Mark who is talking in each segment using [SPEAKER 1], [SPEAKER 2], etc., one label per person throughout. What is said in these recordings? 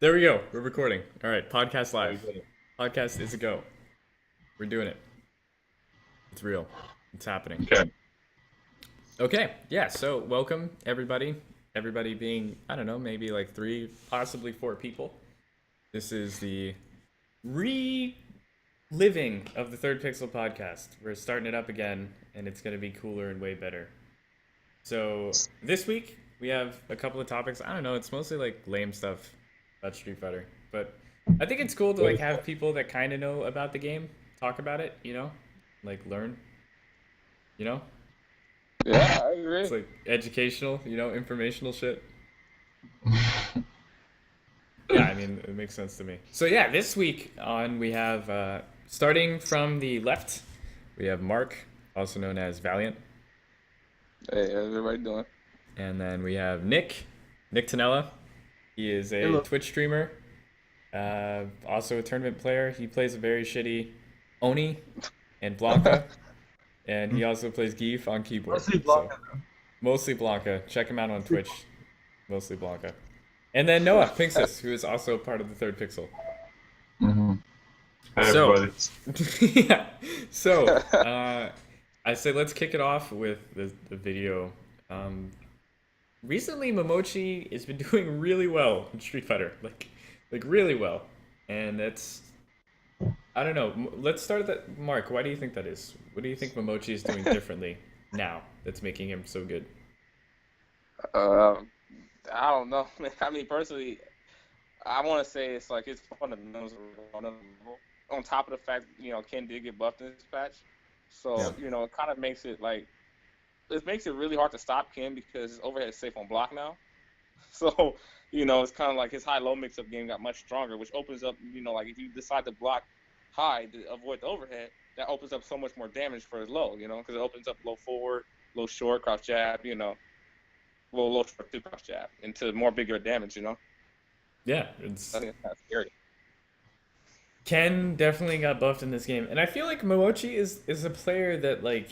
[SPEAKER 1] There we go. We're recording. All right, podcast
[SPEAKER 2] Oh, you
[SPEAKER 1] live.
[SPEAKER 2] did it.
[SPEAKER 1] Podcast is a go. We're doing it. It's real. It's happening.
[SPEAKER 2] Okay.
[SPEAKER 1] Okay, yeah, so welcome everybody. Everybody being, I don't know, maybe like three, possibly four people. This is the reliving of the Third Pixel podcast. We're starting it up again, and it's going to be cooler and way better. So this week, we have a couple of topics. I don't know, it's mostly like lame stuff about Street Fighter. But I think it's cool to like have people that kind of know about the game talk about it, like learn, you know?
[SPEAKER 3] Yeah, I agree.
[SPEAKER 1] It's like educational, informational shit. Yeah, I mean, it makes sense to me. So yeah, this week on we have starting from the left, we have Mark, also known as Valiant,
[SPEAKER 3] Hey, how's everybody doing?
[SPEAKER 1] and then we have Nick Tanella. He is a
[SPEAKER 4] Hello.
[SPEAKER 1] Twitch streamer, also a tournament player. He plays a very shitty Oni and Blanca, and he also plays Geef on keyboard.
[SPEAKER 4] Mostly Blanca,
[SPEAKER 1] Mostly Blanca. Check him out on Twitch. Mostly Blanca. And then Noah Pinxus, who is also part of the Third Pixel.
[SPEAKER 2] Hi,
[SPEAKER 1] So-
[SPEAKER 2] everybody.
[SPEAKER 1] Yeah. So, I say let's kick it off with the video. Recently, Momochi has been doing really well in Street Fighter, like really well, and it's I don't know. Let's start at that. Mark, why do you think that is? What do you think Momochi is doing differently now that's making him so good?
[SPEAKER 3] I don't know. I mean, personally, I want to say it's like his fundamentals are on another level. On top of the fact, Ken did get buffed in this patch, so
[SPEAKER 1] Yeah.
[SPEAKER 3] it kind of makes it like it makes it really hard to stop Ken because his overhead is safe on block now. So it's kind of like his high-low mix-up game got much stronger, which opens up, like if you decide to block high to avoid the overhead, that opens up so much more damage for his low, because it opens up low forward, low short, crouch jab, low short two crouch jab into more bigger damage,
[SPEAKER 1] Yeah, it's
[SPEAKER 3] I think it's kind of scary.
[SPEAKER 1] Ken definitely got buffed in this game, and I feel like Momochi is a player that like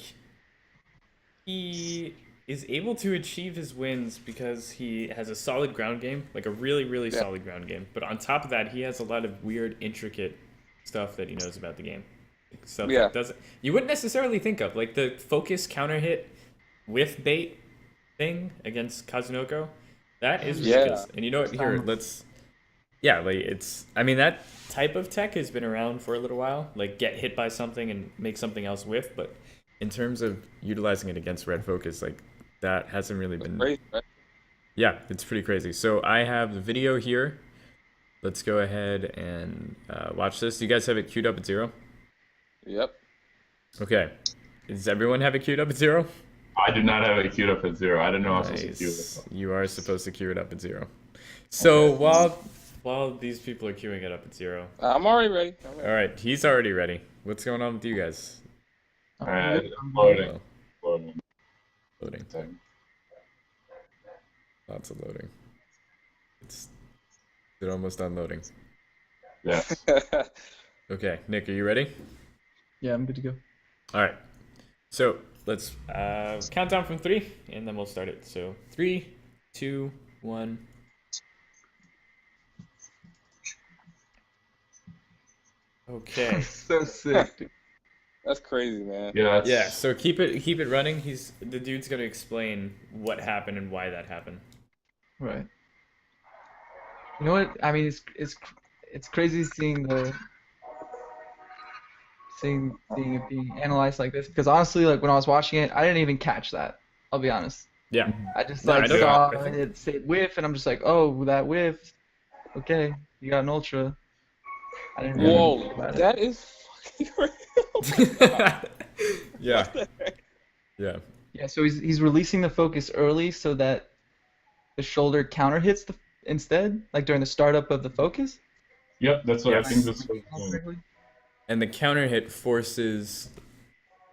[SPEAKER 1] he is able to achieve his wins because he has a solid ground game, like a really
[SPEAKER 3] Yeah.
[SPEAKER 1] solid ground game. But on top of that, he has a lot of weird, intricate stuff that he knows about the game. Like, stuff
[SPEAKER 3] Yeah.
[SPEAKER 1] that doesn't you wouldn't necessarily think of, like the focus counter hit with bait thing against Kazunoko. That is
[SPEAKER 3] Yeah.
[SPEAKER 1] ridiculous. And you know what? Here, like it's. I mean, that type of tech has been around for a little while. Like get hit by something and make something else with, but in terms of utilizing it against red focus, like that hasn't really
[SPEAKER 3] It's
[SPEAKER 1] been.
[SPEAKER 3] crazy, right?
[SPEAKER 1] Yeah, it's pretty crazy. So I have the video here. Let's go ahead and watch this. Do you guys have it queued up at 0?
[SPEAKER 3] Yep.
[SPEAKER 1] Okay. Does everyone have it queued up at 0?
[SPEAKER 2] I do not have it queued up at 0. I didn't know I was supposed to queue
[SPEAKER 1] Nice.
[SPEAKER 2] it.
[SPEAKER 1] You are supposed to queue it up at 0. So while these people are queuing it up at 0,
[SPEAKER 3] I'm already ready. I'm ready.
[SPEAKER 1] all right, he's already ready. What's going on with you guys?
[SPEAKER 2] Alright, loading.
[SPEAKER 1] Oh,
[SPEAKER 2] Loading.
[SPEAKER 1] loading. Lots of loading. It's They're almost done loading.
[SPEAKER 2] Yeah.
[SPEAKER 1] Okay, Nick, are you ready?
[SPEAKER 4] Yeah, I'm good to go.
[SPEAKER 1] All right. So let's count down from 3, and then we'll start it. So 3, 2, 1. Okay.
[SPEAKER 4] So sick, dude.
[SPEAKER 3] That's crazy, man.
[SPEAKER 2] Yeah, that's,
[SPEAKER 1] Yeah. So keep it running. The dude's gonna explain what happened and why that happened.
[SPEAKER 4] Right. You know what? I mean, it's crazy seeing it being analyzed like this because honestly, like when I was watching it, I didn't even catch that. I'll be honest.
[SPEAKER 1] Yeah.
[SPEAKER 4] I just
[SPEAKER 1] No,
[SPEAKER 4] like
[SPEAKER 1] I know.
[SPEAKER 4] saw
[SPEAKER 1] I think-
[SPEAKER 4] it say whiff, and I'm just like, oh, that whiff. Okay, you got an ultra. I didn't really think
[SPEAKER 3] Whoa,
[SPEAKER 4] about it.
[SPEAKER 3] that is fucking real. Oh my God.
[SPEAKER 1] Yeah.
[SPEAKER 3] What the heck?
[SPEAKER 1] Yeah.
[SPEAKER 4] Yeah, so he's releasing the focus early so that the shoulder counter hits instead, like during the startup of the focus.
[SPEAKER 2] Yep, that's what
[SPEAKER 1] Yes.
[SPEAKER 2] I think this was doing.
[SPEAKER 1] And the counter hit forces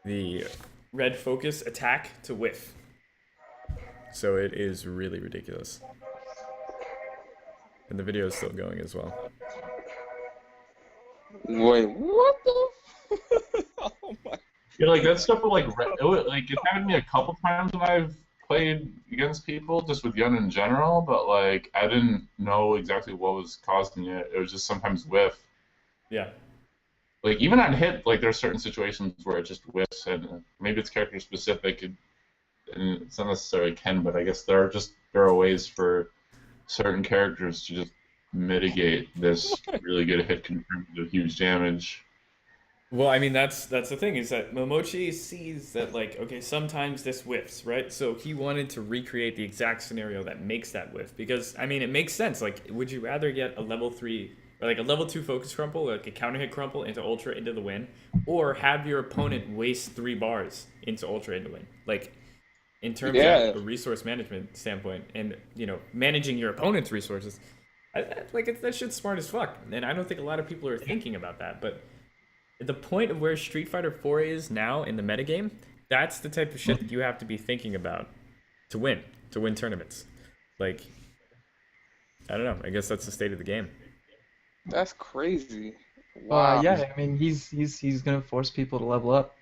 [SPEAKER 1] the red focus attack to whiff. So it is really ridiculous. And the video is still going as well.
[SPEAKER 3] Wait, what the? Oh my.
[SPEAKER 2] Yeah, like that stuff will like it's happened to me a couple times when I've played against people just with Yun in general, but like I didn't know exactly what was causing it. It was just sometimes whiff.
[SPEAKER 1] Yeah.
[SPEAKER 2] Like even on hit, like there's certain situations where it just whiffs, and maybe it's character specific, and it's not necessarily Ken, but I guess there are ways for certain characters to just mitigate this really good hit confirmed with huge damage.
[SPEAKER 1] Well, I mean that's the thing is that Momochi sees that like okay sometimes this whiffs, right? So he wanted to recreate the exact scenario that makes that whiff because I mean it makes sense. Like, would you rather get a level 3 or like a level 2 focus crumple, like a counter hit crumple into ultra into the win, or have your opponent waste 3 bars into ultra into win? Like in terms
[SPEAKER 3] Yeah.
[SPEAKER 1] of a resource management standpoint, and managing your opponent's resources, that shit's smart as fuck, and I don't think a lot of people are thinking about that, but the point of where Street Fighter 4 is now in the metagame, that's the type of shit that you have to be thinking about to win tournaments. Like, I don't know. I guess that's the state of the game.
[SPEAKER 3] That's crazy. Wow.
[SPEAKER 4] Yeah, I mean, he's gonna force people to level up.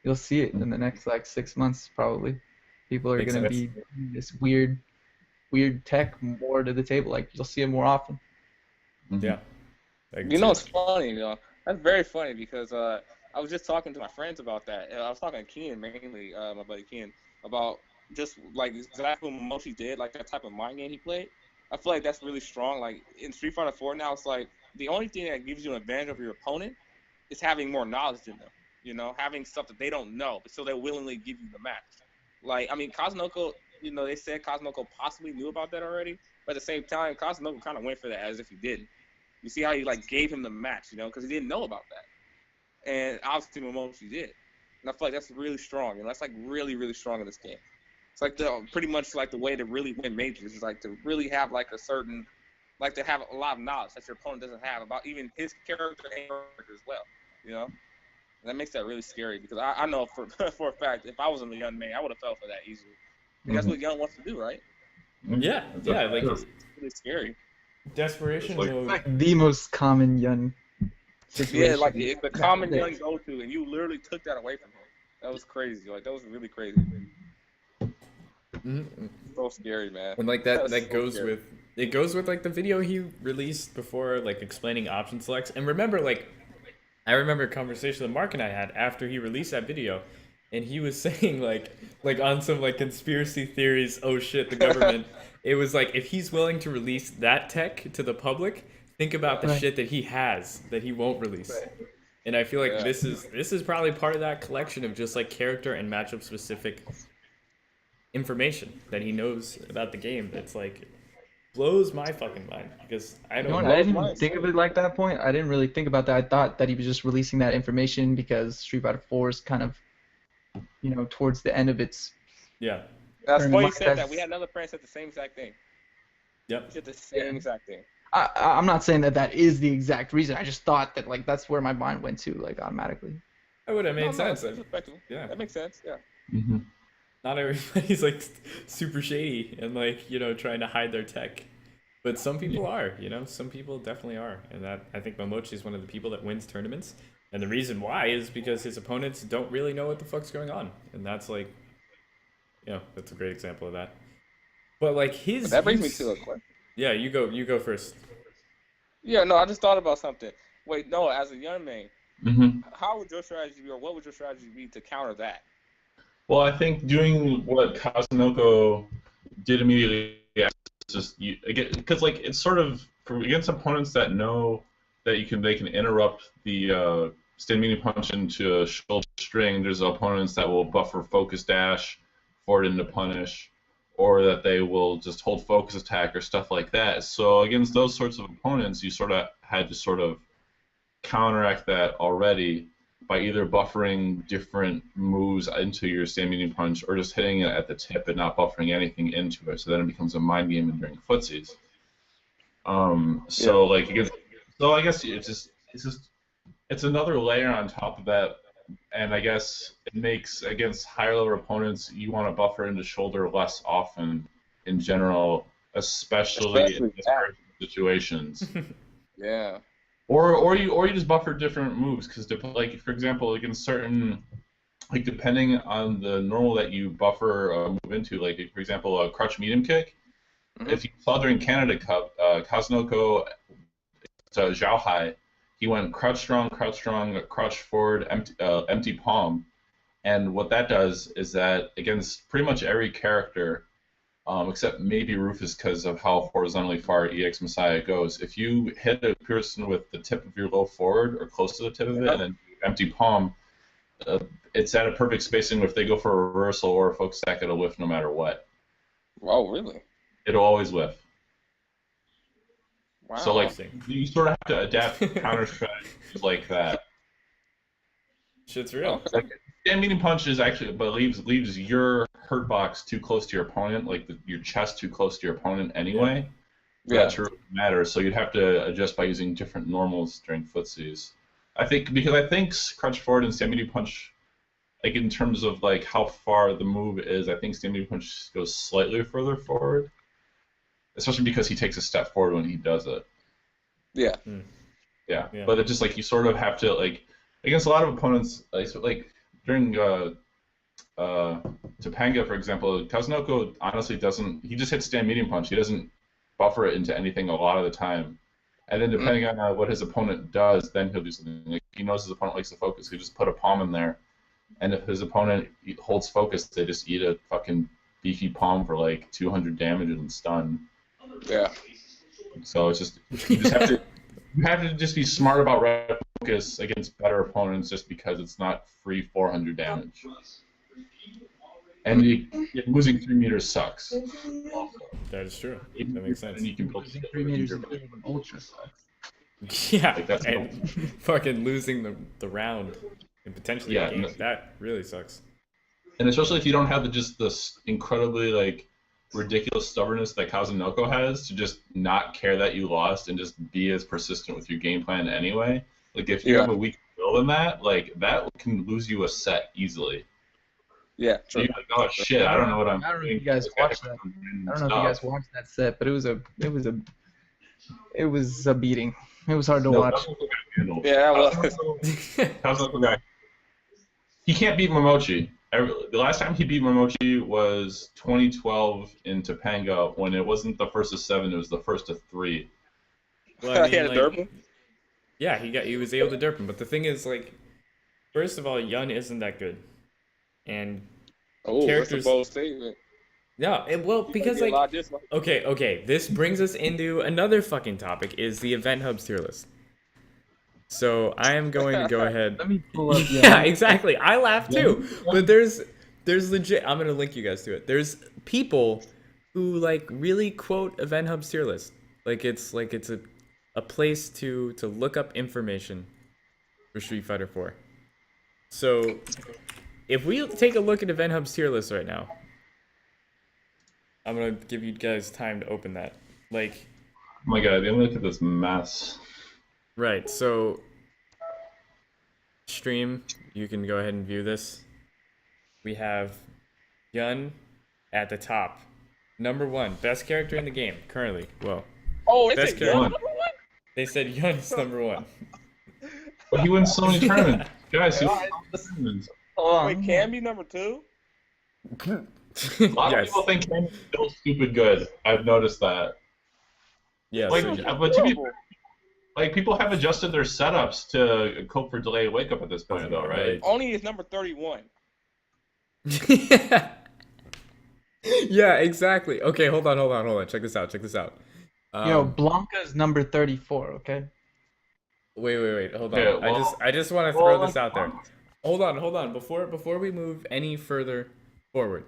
[SPEAKER 4] You'll see it in the next like 6 months probably. People are
[SPEAKER 1] Makes
[SPEAKER 4] gonna
[SPEAKER 1] sense.
[SPEAKER 4] be bringing this weird tech more to the table. Like you'll see it more often.
[SPEAKER 1] Yeah.
[SPEAKER 3] It's funny, That's very funny because I was just talking to my friends about that. I was talking to Kian mainly, my buddy Kian, about just like exactly what Momochi did, like that type of mind game he played. I feel like that's really strong. Like in Street Fighter 4 now, it's like the only thing that gives you an advantage over your opponent is having more knowledge than them. Having stuff that they don't know, but so they willingly give you the match. Like, I mean, Kazunoko, they said Kazunoko possibly knew about that already, but at the same time, Kazunoko kind of went for that as if he didn't. You see how he like gave him the match, because he didn't know about that, and obviously Momochi did, and I feel like that's really strong. That's like really, really strong in this game. It's like pretty much like the way to really win majors is like to really have like to have a lot of knowledge that your opponent doesn't have about even his character and character as well, And that makes that really scary because I know for for a fact if I was a young man I would have fell for that easily. And that's what Young wants to do, right?
[SPEAKER 1] Yeah, like
[SPEAKER 3] it's really scary.
[SPEAKER 1] Desperation mode.
[SPEAKER 4] It's like the most common Yun situation.
[SPEAKER 3] Yeah, like it's the common Young go-to, and you literally took that away from him. That was crazy. Like that was really crazy.
[SPEAKER 1] Mm-hmm.
[SPEAKER 3] So scary, man.
[SPEAKER 1] And like that
[SPEAKER 3] so
[SPEAKER 1] goes
[SPEAKER 3] scary.
[SPEAKER 1] with it goes with like the video he released before like explaining option selects. And remember, like I remember a conversation that Mark and I had after he released that video, and he was saying like on some like conspiracy theories, oh shit, the government. It was like if he's willing to release that tech to the public, think about the shit that he has that he won't release. And I feel like this is probably part of that collection of just like character and matchup specific information that he knows about the game. That's like blows my fucking mind because I don't.
[SPEAKER 4] I didn't even think of it like that point. I didn't really think about that. I thought that he was just releasing that information because Street Fighter 4 is kind of, towards the end of its.
[SPEAKER 1] Yeah.
[SPEAKER 3] That's funny you said that. We had another friend said the same exact thing.
[SPEAKER 1] Yep.
[SPEAKER 3] He said the same exact thing.
[SPEAKER 4] I'm not saying that is the exact reason. I just thought that like that's where my mind went to like automatically.
[SPEAKER 1] That would have made sense.
[SPEAKER 3] That's respectable.
[SPEAKER 1] Yeah.
[SPEAKER 3] That makes sense. Yeah.
[SPEAKER 2] Mm-hmm.
[SPEAKER 1] Not everybody's like super shady and like trying to hide their tech, but some people are. Some people definitely are, and that I think Momochi is one of the people that wins tournaments, and the reason why is because his opponents don't really know what the fuck's going on, and that's like, that's a great example of that. But like his
[SPEAKER 3] that brings me to a question.
[SPEAKER 1] Yeah, you go first.
[SPEAKER 3] Yeah, no, I just thought about something. Wait, no, as a young man, how would your strategy be, or what would your strategy be to counter that?
[SPEAKER 2] Well, I think doing what Kazunoko did immediately is just because like it's sort of against opponents that know that they can interrupt the stand medium punch into a shoulder string. There's opponents that will buffer focus dash forward into punish, or that they will just hold focus attack or stuff like that. So against those sorts of opponents, you sort of had to sort of counteract that already by either buffering different moves into your stand medium punch or just hitting it at the tip and not buffering anything into it. So then it becomes a mind game during footsies. So I guess it's another layer on top of that, and I guess it makes against higher level opponents you want to buffer into shoulder less often in general, especially in situations.
[SPEAKER 3] Yeah.
[SPEAKER 2] Or you just buffer different moves because like for example against certain like depending on the normal that you buffer move into, like for example, a crutch medium kick. If you saw during Canada Cup, Kazunoko to Zhao Hai, he went crutch strong, crutch forward, empty palm. And what that does is that against pretty much every character, except maybe Rufus because of how horizontally far EX Messiah goes, if you hit a person with the tip of your low forward or close to the tip of it and then empty palm, it's at a perfect spacing. If they go for a reversal or a focus stack, it'll whiff no matter what.
[SPEAKER 3] Oh, really?
[SPEAKER 2] It'll always whiff.
[SPEAKER 3] Wow.
[SPEAKER 2] So like you sort of have to adapt counter strategies like that.
[SPEAKER 1] Shit's real.
[SPEAKER 2] Like, stand medium punch is actually, but leaves your hurt box too close to your opponent, like your chest too close to your opponent anyway.
[SPEAKER 3] Yeah.
[SPEAKER 2] That really matters. So you'd have to adjust by using different normals during footsies. I think crunch forward and stand medium punch, like in terms of like how far the move is, I think stand medium punch goes slightly further forward. Especially because he takes a step forward when he does it.
[SPEAKER 3] Yeah.
[SPEAKER 2] Yeah. But it's just like you sort of have to like against a lot of opponents like during Topanga, for example, Kazunoko honestly doesn't. He just hits stand medium punch. He doesn't buffer it into anything a lot of the time. And then depending on what his opponent does, then he'll do something. Like he knows his opponent likes to focus. He'll just put a palm in there. And if his opponent holds focus, they just eat a fucking beefy palm for like 200 damage and stun.
[SPEAKER 3] Yeah.
[SPEAKER 2] So it's just you have to just be smart about red focus against better opponents just because it's not free 400 damage. And losing 3 meters sucks.
[SPEAKER 1] That is true. That makes sense.
[SPEAKER 2] And you can build
[SPEAKER 4] 3 meters in ultra sucks.
[SPEAKER 1] Yeah,
[SPEAKER 2] like that's
[SPEAKER 1] and fucking losing the round and potentially the game. That really sucks.
[SPEAKER 2] And especially if you don't have just this incredibly like ridiculous stubbornness that Kazunoko has to just not care that you lost and just be as persistent with your game plan anyway. Like if you have a weak build in that, like that can lose you a set easily.
[SPEAKER 3] Yeah,
[SPEAKER 2] true. So you're like, oh shit, I don't know what I'm doing.
[SPEAKER 4] I don't know if you guys watched that. I don't know if you guys watched that set, but it was a beating. It was hard to watch.
[SPEAKER 3] Yeah, well,
[SPEAKER 2] Kazunoko guy. He can't beat Momochi. The last time he beat Momochi was 2012 in Topanga when it wasn't the first of 7, it was the first of 3.
[SPEAKER 1] Well, I mean,
[SPEAKER 3] he had a derp him?
[SPEAKER 1] Yeah, he was able to derp him, but the thing is, like, first of all, Yun isn't that good, and characters.
[SPEAKER 3] That's a bold statement.
[SPEAKER 1] Yeah, well, because like, okay, this brings us into another fucking topic: is the Event Hub's tier list. So I am going to go ahead.
[SPEAKER 4] Let me pull up.
[SPEAKER 1] Yeah, exactly. I laugh too, but there's legit. I'm gonna link you guys to it. There's people who like really quote Event Hub's tier list, like it's a place to look up information for Street Fighter 4. So if we take a look at Event Hub's tier list right now, I'm gonna give you guys time to open that. Like,
[SPEAKER 2] oh my god, look at this mess.
[SPEAKER 1] Right, so stream, you can go ahead and view this. We have Yun at the top. Number 1, best character in the game, currently. Whoa.
[SPEAKER 3] Oh,
[SPEAKER 1] best
[SPEAKER 3] is it Yun number 1?
[SPEAKER 1] They said Yun is number 1.
[SPEAKER 2] But he wins so many tournaments. Guys,
[SPEAKER 3] Wait, can be number 2?
[SPEAKER 2] A lot of people think Cam's still stupid good. I've noticed that.
[SPEAKER 1] Yeah,
[SPEAKER 2] like,
[SPEAKER 1] so
[SPEAKER 2] but to be like, people have adjusted their setups to cope for delayed wake up at this point, though, right?
[SPEAKER 3] Only is number 31.
[SPEAKER 1] Yeah, exactly. Okay, hold on. Check this out.
[SPEAKER 4] Blanca's number 34. Okay.
[SPEAKER 1] Wait. Hold on.
[SPEAKER 2] Okay, well,
[SPEAKER 1] I just want to throw this out there. Hold on. Before we move any further forward,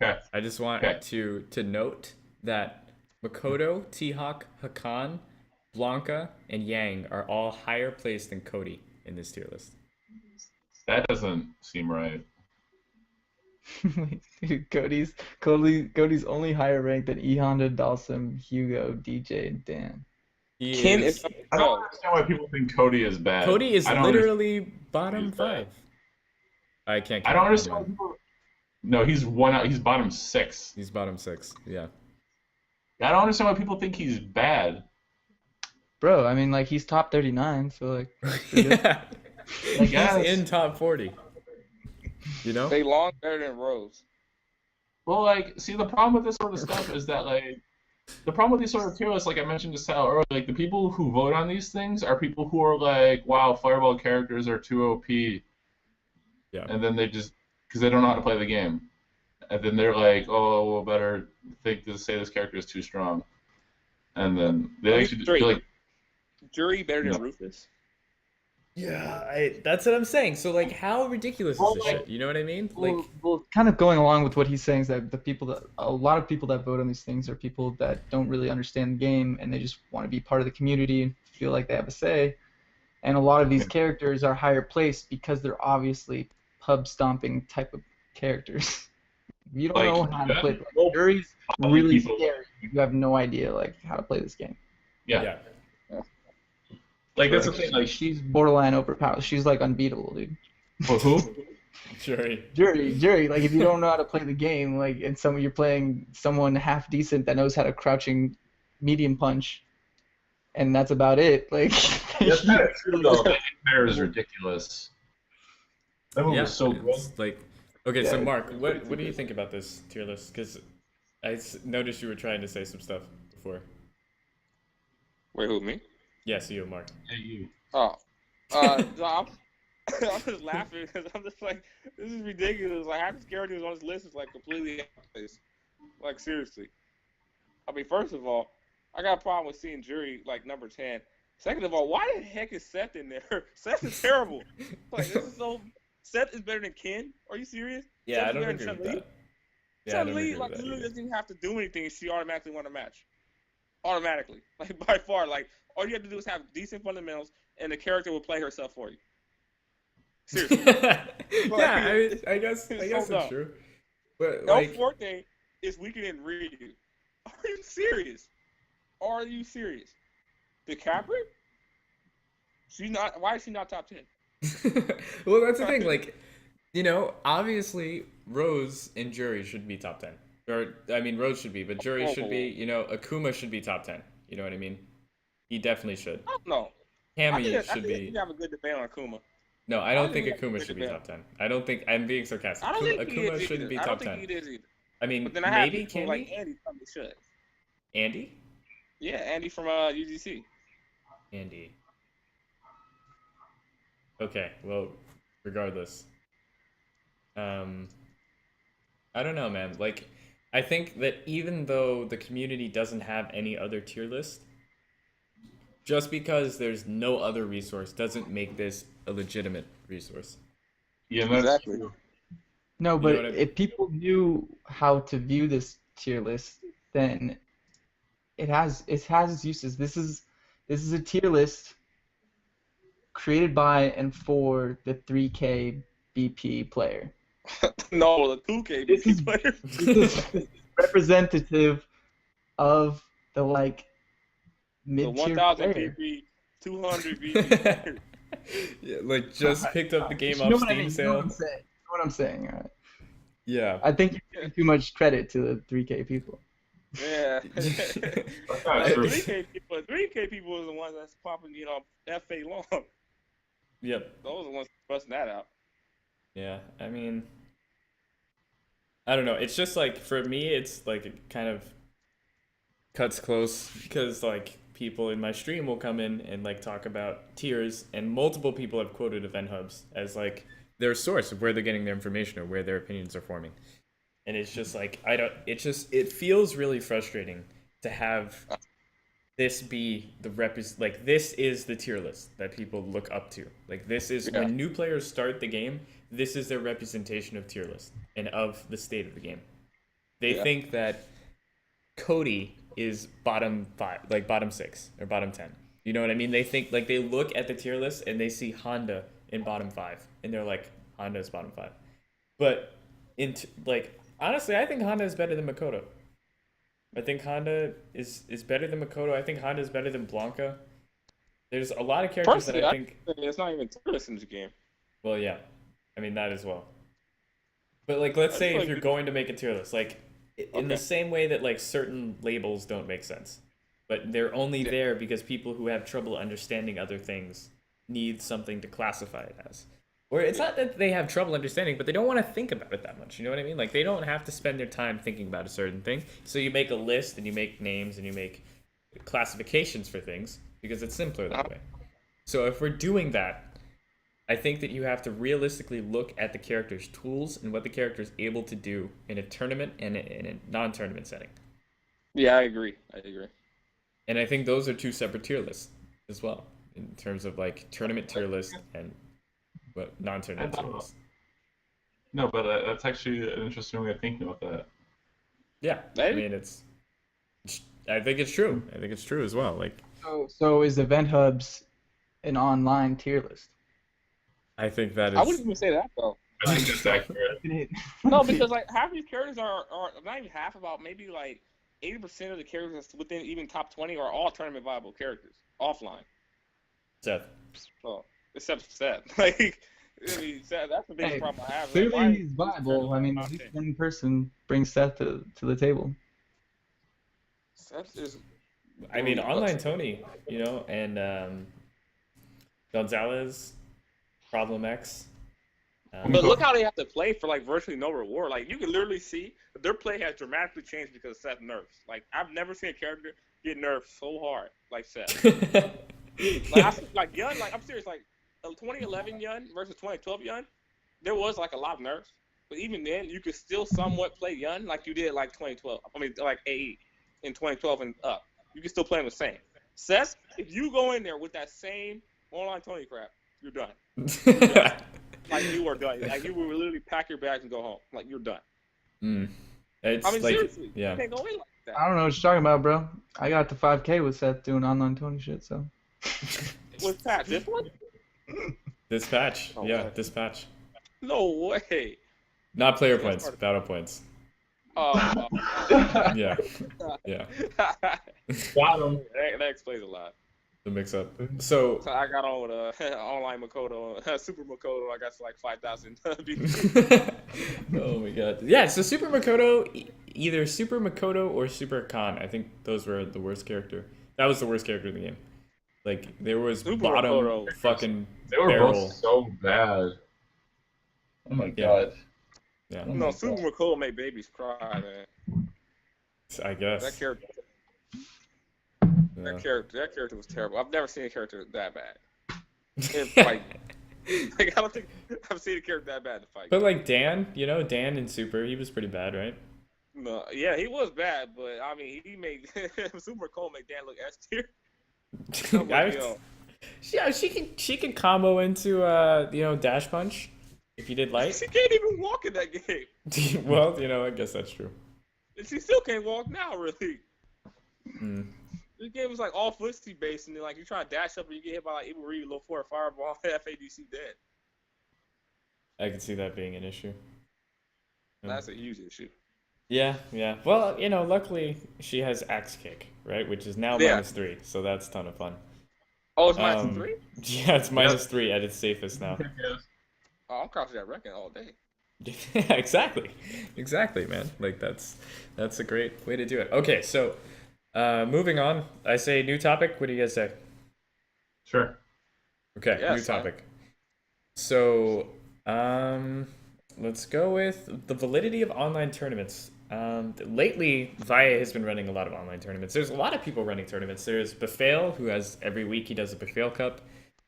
[SPEAKER 2] okay.
[SPEAKER 1] I just want to note that Makoto, T-Hawk, Hakan, Blanca, and Yang are all higher placed than Cody in this tier list.
[SPEAKER 2] That doesn't seem right.
[SPEAKER 4] Dude, Cody's only higher ranked than E Honda, Dalsum, Hugo, DJ, and Dan.
[SPEAKER 3] Ken is.
[SPEAKER 2] I don't understand why people think Cody is bad.
[SPEAKER 1] Cody is literally bottom 5. I can't.
[SPEAKER 2] I don't understand why people. No, he's he's bottom 6.
[SPEAKER 1] He's bottom 6. Yeah.
[SPEAKER 2] I don't understand why people think he's bad.
[SPEAKER 4] Bro, I mean, like, he's top 39, so like.
[SPEAKER 1] Yeah. Like, he's in top 40. You know?
[SPEAKER 3] They long better than Rose.
[SPEAKER 2] Well, like, see, the problem with this sort of stuff is that, like, the problem with these sort of tier lists, like I mentioned to Sal earlier, like, the people who vote on these things are people who are like, wow, Fireball characters are too OP,
[SPEAKER 1] Yeah.
[SPEAKER 2] and then they just, because they don't know how to play the game. And then they're like, oh, well, better say this character is too strong. And then they actually feel like,
[SPEAKER 3] Jury better than
[SPEAKER 2] No.
[SPEAKER 3] Rufus.
[SPEAKER 1] Yeah, that's what I'm saying. So like, how ridiculous is this shit? You know what I mean? Like,
[SPEAKER 4] Well, kind of going along with what he's saying is that a lot of people that vote on these things are people that don't really understand the game and they just want to be part of the community and feel like they have a say. And a lot of these characters are higher placed because they're obviously pub stomping type of characters. You don't
[SPEAKER 2] Like,
[SPEAKER 4] know how to
[SPEAKER 2] yeah.
[SPEAKER 4] play.
[SPEAKER 2] Well,
[SPEAKER 4] Jury's really
[SPEAKER 2] people-
[SPEAKER 4] scary. You have no idea like how to play this game.
[SPEAKER 2] yeah. Like, that's the thing, like,
[SPEAKER 4] She's borderline overpowered. She's like unbeatable, dude.
[SPEAKER 2] well, who?
[SPEAKER 1] Jury.
[SPEAKER 4] Jury. Like if you don't know how to play the game, like and you're playing someone half decent that knows how to crouching medium punch, and that's about it. Like
[SPEAKER 2] That's kind of true, though. That Empire is ridiculous. That movie
[SPEAKER 1] Yeah.
[SPEAKER 2] was so good.
[SPEAKER 1] It's like, okay, so
[SPEAKER 4] Yeah,
[SPEAKER 1] Mark, what do you think about this tier list? Because noticed you were trying to say some stuff before.
[SPEAKER 3] Wait, who, me?
[SPEAKER 1] Yes, you, Mark.
[SPEAKER 2] Yeah, you.
[SPEAKER 3] Oh. No, I'm just laughing because I'm just like, this is ridiculous. Like, half these characters on this list is like completely out of place. Like, seriously. I mean, first of all, I got a problem with seeing Jury like number 10. Second of all, why the heck is Seth in there? Seth is terrible. Like, this is so. Seth is better than Ken? Are you serious?
[SPEAKER 1] Yeah,
[SPEAKER 3] Seth
[SPEAKER 1] I
[SPEAKER 3] is
[SPEAKER 1] don't
[SPEAKER 3] better
[SPEAKER 1] agree
[SPEAKER 3] than
[SPEAKER 1] with
[SPEAKER 3] Chun-Li?
[SPEAKER 1] that. Yeah, I don't
[SPEAKER 3] Chun-Li,
[SPEAKER 1] agree
[SPEAKER 3] like,
[SPEAKER 1] with that
[SPEAKER 3] literally
[SPEAKER 1] either.
[SPEAKER 3] doesn't even have to do anything, and she automatically won a match. Automatically, like by far. Like, all you have to do is have decent fundamentals, and the character will play herself for you. Seriously.
[SPEAKER 1] Yeah, I guess
[SPEAKER 3] so
[SPEAKER 1] it's
[SPEAKER 3] dumb.
[SPEAKER 1] true. But
[SPEAKER 3] El
[SPEAKER 1] like,
[SPEAKER 3] Forte is weaker than Ryu. Are you serious? Are you serious? DiCaprio? She's not. Why is she not top 10?
[SPEAKER 1] well, that's the thing. Like, you know, obviously Rose and Jury should be top 10. Or I mean, Rose should be, but Jury should be. You know, Akuma should be top 10. You know what I mean? He definitely should.
[SPEAKER 3] I don't know.
[SPEAKER 1] Hammy
[SPEAKER 3] I
[SPEAKER 1] should
[SPEAKER 3] think
[SPEAKER 1] be.
[SPEAKER 3] you have a good debate on Akuma.
[SPEAKER 1] No, I don't think
[SPEAKER 3] think we have
[SPEAKER 1] Akuma
[SPEAKER 3] to
[SPEAKER 1] should be
[SPEAKER 3] debate.
[SPEAKER 1] top 10. I don't think I'm being sarcastic.
[SPEAKER 3] I don't think he
[SPEAKER 1] Akuma
[SPEAKER 3] is
[SPEAKER 1] shouldn't
[SPEAKER 3] either.
[SPEAKER 1] be
[SPEAKER 3] I
[SPEAKER 1] top
[SPEAKER 3] don't
[SPEAKER 1] 10.
[SPEAKER 3] think he is either.
[SPEAKER 1] I mean,
[SPEAKER 3] But then I have
[SPEAKER 1] maybe
[SPEAKER 3] people
[SPEAKER 1] can
[SPEAKER 3] like
[SPEAKER 1] he?
[SPEAKER 3] Andy probably should.
[SPEAKER 1] Andy?
[SPEAKER 3] Yeah, Andy from UGC.
[SPEAKER 1] Andy. Okay, well, regardless. I don't know, man. Like, I think that even though the community doesn't have any other tier list, just because there's no other resource doesn't make this a legitimate resource.
[SPEAKER 2] Yeah, that's
[SPEAKER 3] Exactly.
[SPEAKER 2] true.
[SPEAKER 4] No,
[SPEAKER 1] You
[SPEAKER 4] but
[SPEAKER 1] know what I mean?
[SPEAKER 4] if people knew how to view this tier list, then it has its uses. This is a tier list created by and for the 3K BP player.
[SPEAKER 3] No, the 2K
[SPEAKER 4] This is-
[SPEAKER 3] player.
[SPEAKER 4] This is representative of the like
[SPEAKER 3] The
[SPEAKER 4] mid-tier
[SPEAKER 3] 1,000
[SPEAKER 4] player.
[SPEAKER 3] BP, 200 BP player.
[SPEAKER 1] Yeah, like just picked up the game
[SPEAKER 4] You know
[SPEAKER 1] off
[SPEAKER 4] what I
[SPEAKER 1] Steam
[SPEAKER 4] mean?
[SPEAKER 1] sale.
[SPEAKER 4] You know what I'm saying? All right.
[SPEAKER 1] Yeah.
[SPEAKER 4] I think you're giving too much credit to the 3K people.
[SPEAKER 3] Yeah.
[SPEAKER 2] That's
[SPEAKER 3] The
[SPEAKER 2] not true.
[SPEAKER 3] 3K people is the ones that's popping, FA long.
[SPEAKER 1] Yep.
[SPEAKER 3] Those are the ones busting that out.
[SPEAKER 1] Yeah. I mean, I don't know. It's just like for me, it's like it kind of cuts close because like people in my stream will come in and like talk about tiers, and multiple people have quoted event hubs as like their source of where they're getting their information or where their opinions are forming. And it's just like it feels really frustrating to have this be the like this is the tier list that people look up to. Like this is
[SPEAKER 3] Yeah.
[SPEAKER 1] when new players start the game, this is their representation of tier list and of the state of the game. They
[SPEAKER 3] Yeah.
[SPEAKER 1] think that Cody is bottom 5, like bottom 6 or bottom 10. You know what I mean? They think like they look at the tier list and they see Honda in bottom 5 and they're like Honda is bottom 5. But like honestly, I think Honda is better than Makoto. I think Honda is better than Makoto. I think Honda is better than Blanca. There's a lot of characters
[SPEAKER 3] Personally,
[SPEAKER 1] that I think.
[SPEAKER 3] it's not even tourist in this game.
[SPEAKER 1] Well, yeah, I mean that as well. But like, let's say if
[SPEAKER 3] like-
[SPEAKER 1] you're going to make a tier list, like in the
[SPEAKER 3] Okay.
[SPEAKER 1] same way that like certain labels don't make sense, but they're only
[SPEAKER 3] Yeah.
[SPEAKER 1] there because people who have trouble understanding other things need something to classify it as. Or it's not that they have trouble understanding, but they don't want to think about it that much. You know what I mean? Like they don't have to spend their time thinking about a certain thing. So you make a list and you make names and you make classifications for things because it's simpler that way. So if we're doing that, I think that you have to realistically look at the character's tools and what the character is able to do in a tournament and in a non-tournament setting.
[SPEAKER 3] Yeah, I agree.
[SPEAKER 1] And I think those are two separate tier lists as well, in terms of like tournament tier list and non-tournament tier list.
[SPEAKER 2] No, but that's actually an interesting way of thinking about that.
[SPEAKER 1] Yeah,
[SPEAKER 3] Maybe.
[SPEAKER 1] I mean I think it's true. I think it's true as well. Like,
[SPEAKER 4] So is Event Hubs an online tier list?
[SPEAKER 1] I think that is.
[SPEAKER 3] I wouldn't even say that though.
[SPEAKER 2] I think that's accurate.
[SPEAKER 3] No, because like half these characters are not even half, about maybe like 80% of the characters that's within even top 20 are all tournament viable characters offline.
[SPEAKER 1] Seth.
[SPEAKER 3] So except Seth, like I mean, Seth, that's the biggest
[SPEAKER 4] Hey,
[SPEAKER 3] problem I have.
[SPEAKER 4] clearly he's viable. I mean, at least one person brings Seth to the table.
[SPEAKER 3] Seth is.
[SPEAKER 1] I mean, online Tony, you know, and Gonzalez, Problem X.
[SPEAKER 3] But look how they have to play for like virtually no reward. Like you can literally see that their play has dramatically changed because of Seth nerfs. Like I've never seen a character get nerfed so hard like Seth. like Yun, like I'm serious. Like 2011 Yun versus 2012 Yun, there was like a lot of nerfs. But even then, you could still somewhat play Yun like you did like 2012. I mean, like AE in 2012 and up. You can still play him the same. Seth, if you go in there with that same online Tony crap, you're done. You're done. Like you are done. Like you will literally pack your bags and go home. Like you're done.
[SPEAKER 1] It's
[SPEAKER 3] I mean,
[SPEAKER 1] like,
[SPEAKER 3] seriously,
[SPEAKER 1] yeah.
[SPEAKER 3] you can't go in like that.
[SPEAKER 4] I don't know what you're talking about, bro. I got to 5K with Seth doing online Tony shit, so.
[SPEAKER 3] What's that? This one?
[SPEAKER 1] This patch,
[SPEAKER 3] Oh,
[SPEAKER 1] yeah,
[SPEAKER 3] wow.
[SPEAKER 1] this patch.
[SPEAKER 3] No way.
[SPEAKER 1] Not player points, battle points.
[SPEAKER 3] Oh,
[SPEAKER 1] Yeah, yeah.
[SPEAKER 2] Got him.
[SPEAKER 3] that explains a lot.
[SPEAKER 1] The mix-up. So
[SPEAKER 3] So I got on with online Makoto, Super Makoto. I got to like 5,000.
[SPEAKER 1] oh my god. Yeah, so Super Makoto, either Super Makoto or Super Khan. I think those were the worst character. That was the worst character in the game. Like there was
[SPEAKER 3] Super
[SPEAKER 1] bottom
[SPEAKER 3] Makoto.
[SPEAKER 1] fucking
[SPEAKER 2] They were
[SPEAKER 1] barrel.
[SPEAKER 2] both so bad. Oh my
[SPEAKER 1] Yeah.
[SPEAKER 2] god.
[SPEAKER 1] Yeah,
[SPEAKER 3] No, Super Makoto made babies cry, man.
[SPEAKER 1] I guess.
[SPEAKER 3] That character,
[SPEAKER 1] Yeah.
[SPEAKER 3] that character was terrible. I've never seen a character that bad in fight. Like I don't think I've seen a character that bad to fight.
[SPEAKER 1] But like Dan, you know, Dan in Super, he was pretty bad, right?
[SPEAKER 3] No, yeah, he was bad, but I mean, he made Super Makoto make Dan look S tier. I'm like, yo.
[SPEAKER 1] Yeah, she can combo into you know, dash punch if you did light.
[SPEAKER 3] She can't even walk in that game.
[SPEAKER 1] Well, you know, I guess that's true.
[SPEAKER 3] And she still can't walk now, really.
[SPEAKER 1] Mm.
[SPEAKER 3] This game was like all footsie based, and then like you try to dash up and you get hit by like Evil Ryu, low 4 fireball, FADC dead.
[SPEAKER 1] I can see that being an issue.
[SPEAKER 3] That's a huge issue.
[SPEAKER 1] Yeah, yeah. Well, you know, luckily she has axe kick, right? Which is now
[SPEAKER 3] Yeah.
[SPEAKER 1] -3, so that's a ton of fun.
[SPEAKER 3] Oh, it's minus 3?
[SPEAKER 1] Yeah, it's -3 at its safest now.
[SPEAKER 3] Oh, I'm crouching that reckon all day.
[SPEAKER 1] Yeah, exactly, man. Like that's a great way to do it. Okay, so moving on. I say new topic. What do you guys say?
[SPEAKER 2] Sure.
[SPEAKER 1] Okay,
[SPEAKER 3] Yeah,
[SPEAKER 1] new
[SPEAKER 3] fine.
[SPEAKER 1] topic. So, let's go with the validity of online tournaments. Lately, Valle has been running a lot of online tournaments. There's a lot of people running tournaments. There's Befale, who has every week he does a Befale Cup.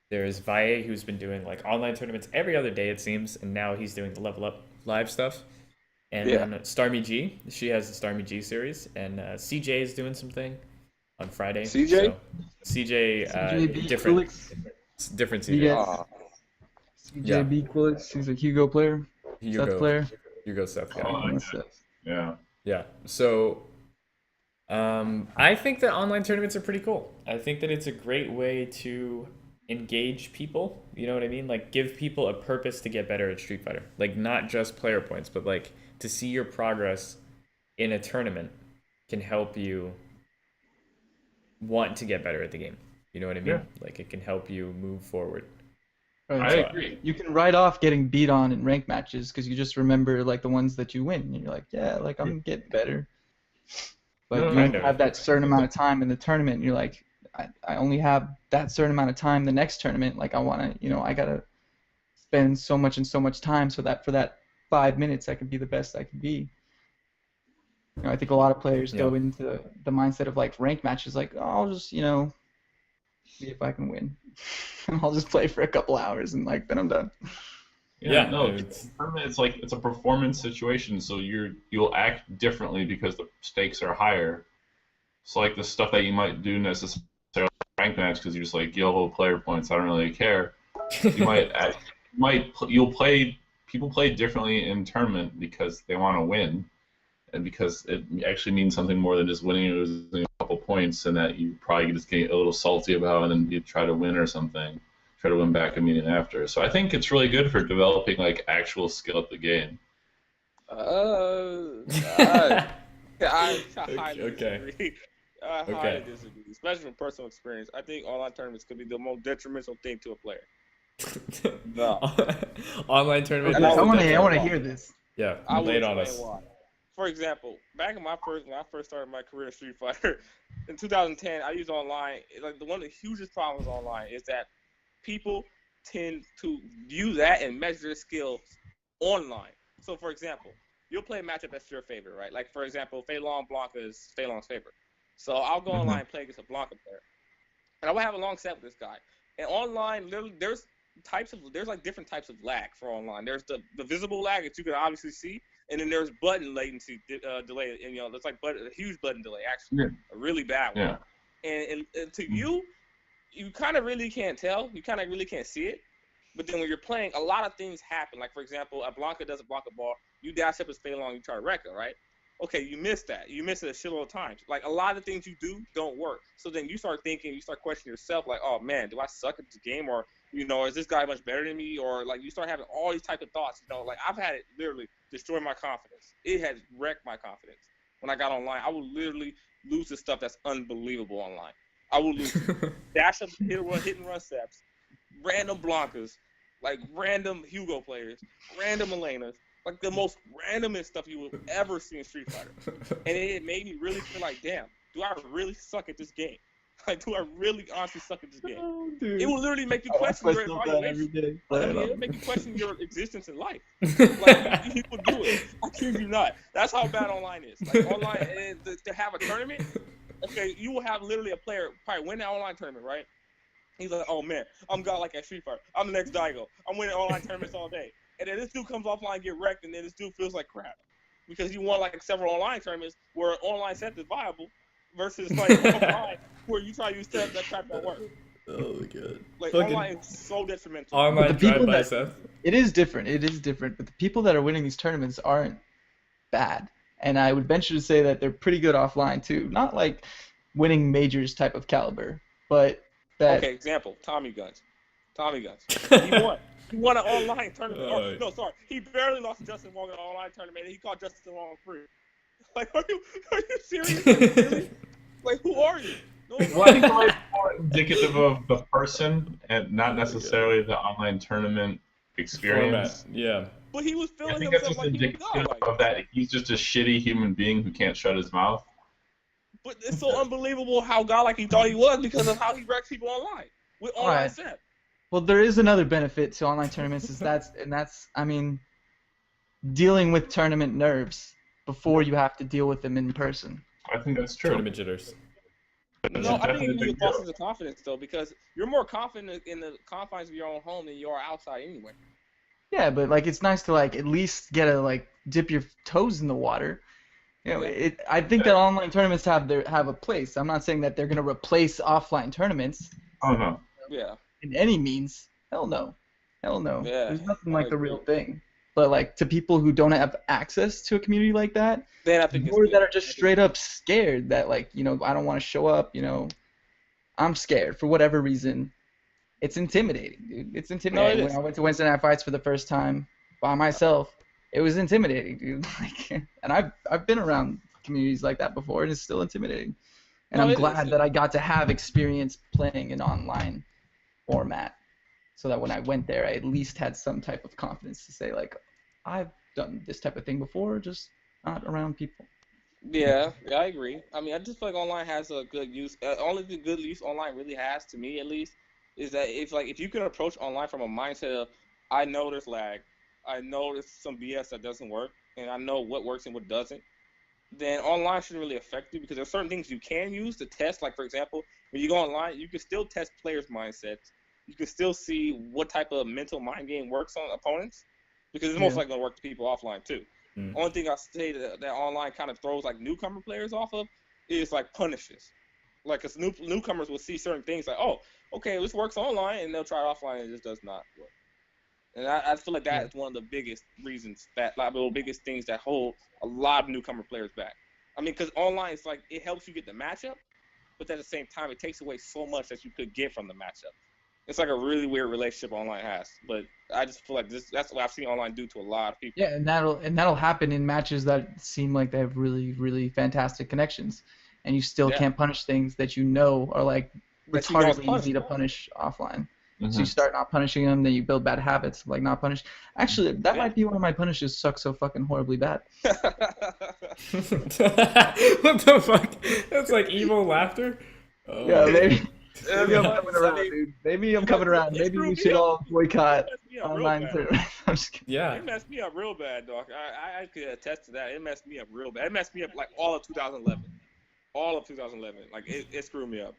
[SPEAKER 1] There's Valle, who's been doing like online tournaments every other day, it seems, and now he's doing the Level Up live stuff. And
[SPEAKER 3] Yeah.
[SPEAKER 1] then Starmy G, she has the Starmy G series, and CJ is doing something on Friday.
[SPEAKER 3] CJ?
[SPEAKER 1] So, CJ,
[SPEAKER 4] CJB
[SPEAKER 1] different CJ.
[SPEAKER 4] Yeah.
[SPEAKER 3] Aw.
[SPEAKER 4] CJB Quillix, he's a Hugo player. Seth player.
[SPEAKER 1] Hugo Seth, yeah.
[SPEAKER 2] Oh,
[SPEAKER 4] That's Seth.
[SPEAKER 2] Yeah.
[SPEAKER 1] Yeah. So, I think that online tournaments are pretty cool. I think that it's a great way to engage people. You know what I mean? Like, give people a purpose to get better at Street Fighter. Like, not just player points, but like to see your progress in a tournament can help you want to get better at the game. You know what I mean?
[SPEAKER 2] Yeah.
[SPEAKER 1] Like, it can help you move forward.
[SPEAKER 4] Right.
[SPEAKER 2] I agree.
[SPEAKER 4] You can write off getting beat on in ranked matches because you just remember like the ones that you win, and you're like, yeah, like I'm getting better. But
[SPEAKER 2] No,
[SPEAKER 4] you
[SPEAKER 1] kind of.
[SPEAKER 4] have that certain amount of time in the tournament, and you're like, I only have that certain amount of time the next tournament. Like I want to, I gotta spend so much and so much time so that for that 5 minutes I can be the best I can be. You know, I think a lot of players go into the mindset of like ranked matches like, oh, I'll just, you know, see if I can win. I'll just play for a couple hours and like then I'm done.
[SPEAKER 1] Yeah,
[SPEAKER 2] no, it's like it's a performance situation, so you'll act differently because the stakes are higher. So like the stuff that you might do necessarily ranked match because you're just like YOLO player points, I don't really care. You'll play people play differently in tournament because they want to win, and because it actually means something more than just winning or losing a couple points, and that you probably just get a little salty about, and then you try to win or something. Try to win back immediately after. So I think it's really good for developing like actual skill at the game.
[SPEAKER 3] I highly disagree. I highly disagree, especially from personal experience. I think online tournaments could be the most detrimental thing to a player. No.
[SPEAKER 1] Online tournaments.
[SPEAKER 4] I want to hear this.
[SPEAKER 1] Yeah, lay it on us.
[SPEAKER 3] Why. For example, back in when I first started my career in Street Fighter in 2010, I used online. Like one of the hugest problems online is that people tend to view that and measure their skills online. So, for example, you'll play a matchup that's your favorite, right? Like, for example, Fei Long Blanca is Fei Long's favorite. So I'll go online and play against a Blanca player, and I will have a long set with this guy. And online, literally, there's like different types of lag for online. There's the visible lag that you can obviously see, and then there's button latency delay, and there's like a huge button delay, actually, a really bad one. And to you kind of really can't tell. You kind of really can't see it. But then when you're playing, a lot of things happen. Like, for example, a Blanca does a Blanca ball. You dash up as Fei Long, you try to wreck her, right? Okay, you missed that. You missed it a shitload of times. Like, a lot of things you do don't work. So then you start thinking, you start questioning yourself, like, oh, man, do I suck at this game? Or, is this guy much better than me? Or, like, you start having all these type of thoughts. Like, I've had it literally destroy my confidence. It has wrecked my confidence. When I got online, I would literally lose the stuff that's unbelievable online. I will lose dash up, hit and run steps, random Blancas, like random Hugo players, random Elenas, like the most randomest stuff you will ever see in Street Fighter. And it made me really feel like, damn, do I really suck at this game? Like, do I really honestly suck at this game? Oh, it will literally make you question your evaluation. It will make you question your existence in life. Like, people do it. I kid you not. That's how bad online is. Like, online, and to have a tournament, okay, you will have literally a player probably win that online tournament, right? He's like, oh man, I'm godlike at Street Fighter. I'm the next Daigo. I'm winning online tournaments all day. And then this dude comes offline and get wrecked, and then this dude feels like crap. Because you won like several online tournaments where an online set is viable versus like offline where you try to use sets that crap don't work.
[SPEAKER 1] Oh my god.
[SPEAKER 3] Like, online is so detrimental.
[SPEAKER 1] Online drive-by Seth.
[SPEAKER 4] It is different. But the people that are winning these tournaments aren't bad. And I would venture to say that they're pretty good offline too. Not like winning majors type of caliber, but that.
[SPEAKER 3] Okay, example, Tommy Guns. He won. He won an online tournament. He barely lost to Justin Wong in an online tournament, and he caught Justin Wong free. Like, are you serious? Really? Like, who are you? No,
[SPEAKER 2] well, I think it's more indicative of the person and not necessarily the online tournament experience.
[SPEAKER 1] Format. Yeah.
[SPEAKER 3] But he was feeling
[SPEAKER 2] I think
[SPEAKER 3] himself
[SPEAKER 2] that's just
[SPEAKER 3] like he was
[SPEAKER 2] indicative of that he's just a shitty human being who can't shut his mouth.
[SPEAKER 3] But it's so unbelievable how godlike he thought he was because of how he wrecks people online with online set.
[SPEAKER 4] Well, there is another benefit to online tournaments that's dealing with tournament nerves before you have to deal with them in person.
[SPEAKER 2] I think that's true.
[SPEAKER 1] Tournament jitters.
[SPEAKER 3] No, I think you lost sense of confidence though, because you're more confident in the confines of your own home than you are outside anyway.
[SPEAKER 4] Yeah, but like it's nice to like at least get to like dip your toes in the water. I think that online tournaments have a place. I'm not saying that they're gonna replace offline tournaments.
[SPEAKER 2] Oh no.
[SPEAKER 3] Yeah.
[SPEAKER 4] In any means, hell no. Yeah, there's nothing like the real thing. But like to people who don't have access to a community like that, or that are just straight up scared that like I don't want to show up. I'm scared for whatever reason. It's intimidating, dude. It's intimidating. When I went to Wednesday Night Fights for the first time by myself, it was intimidating, dude. Like, and I've been around communities like that before, and it's still intimidating. And I'm glad that I got to have experience playing an online format, so that when I went there, I at least had some type of confidence to say like, I've done this type of thing before, just not around people.
[SPEAKER 3] Yeah, I agree. I mean, I just feel like online has a good use. Only the good use online really has, to me at least, is that if you can approach online from a mindset of, I know there's lag. I know there's some BS that doesn't work, and I know what works and what doesn't. Then online shouldn't really affect you because there's certain things you can use to test. Like, for example, when you go online, you can still test players' mindsets. You can still see what type of mental mind game works on opponents because it's most likely going to work to people offline too. Only thing I say that online kind of throws like newcomer players off of is like punishes. Like, because newcomers will see certain things like, oh, okay, this works online, and they'll try it offline, and it just does not work. And I feel like that is one of the biggest reasons the biggest things that hold a lot of newcomer players back. I mean, because online is like it helps you get the matchup, but at the same time, it takes away so much that you could get from the matchup. It's like a really weird relationship online has. But I just feel like that's what I've seen online do to a lot of people.
[SPEAKER 4] Yeah, and that'll happen in matches that seem like they have really, really fantastic connections, and you still can't punish things that you know are like retardedly easy to punish offline. So you start not punishing them, then you build bad habits of like not punish. Actually, that might be one of my punishes. Suck so fucking horribly bad.
[SPEAKER 1] What the fuck? That's like evil laughter. Oh.
[SPEAKER 4] Yeah, maybe I'm coming around, dude. Maybe I'm coming around. Maybe we should all boycott online tournaments. I'm just kidding.
[SPEAKER 1] Yeah.
[SPEAKER 3] It messed me up real bad, dog. I could attest to that. It messed me up real bad. It messed me up like all of 2011. All of 2011. Like it screwed me up.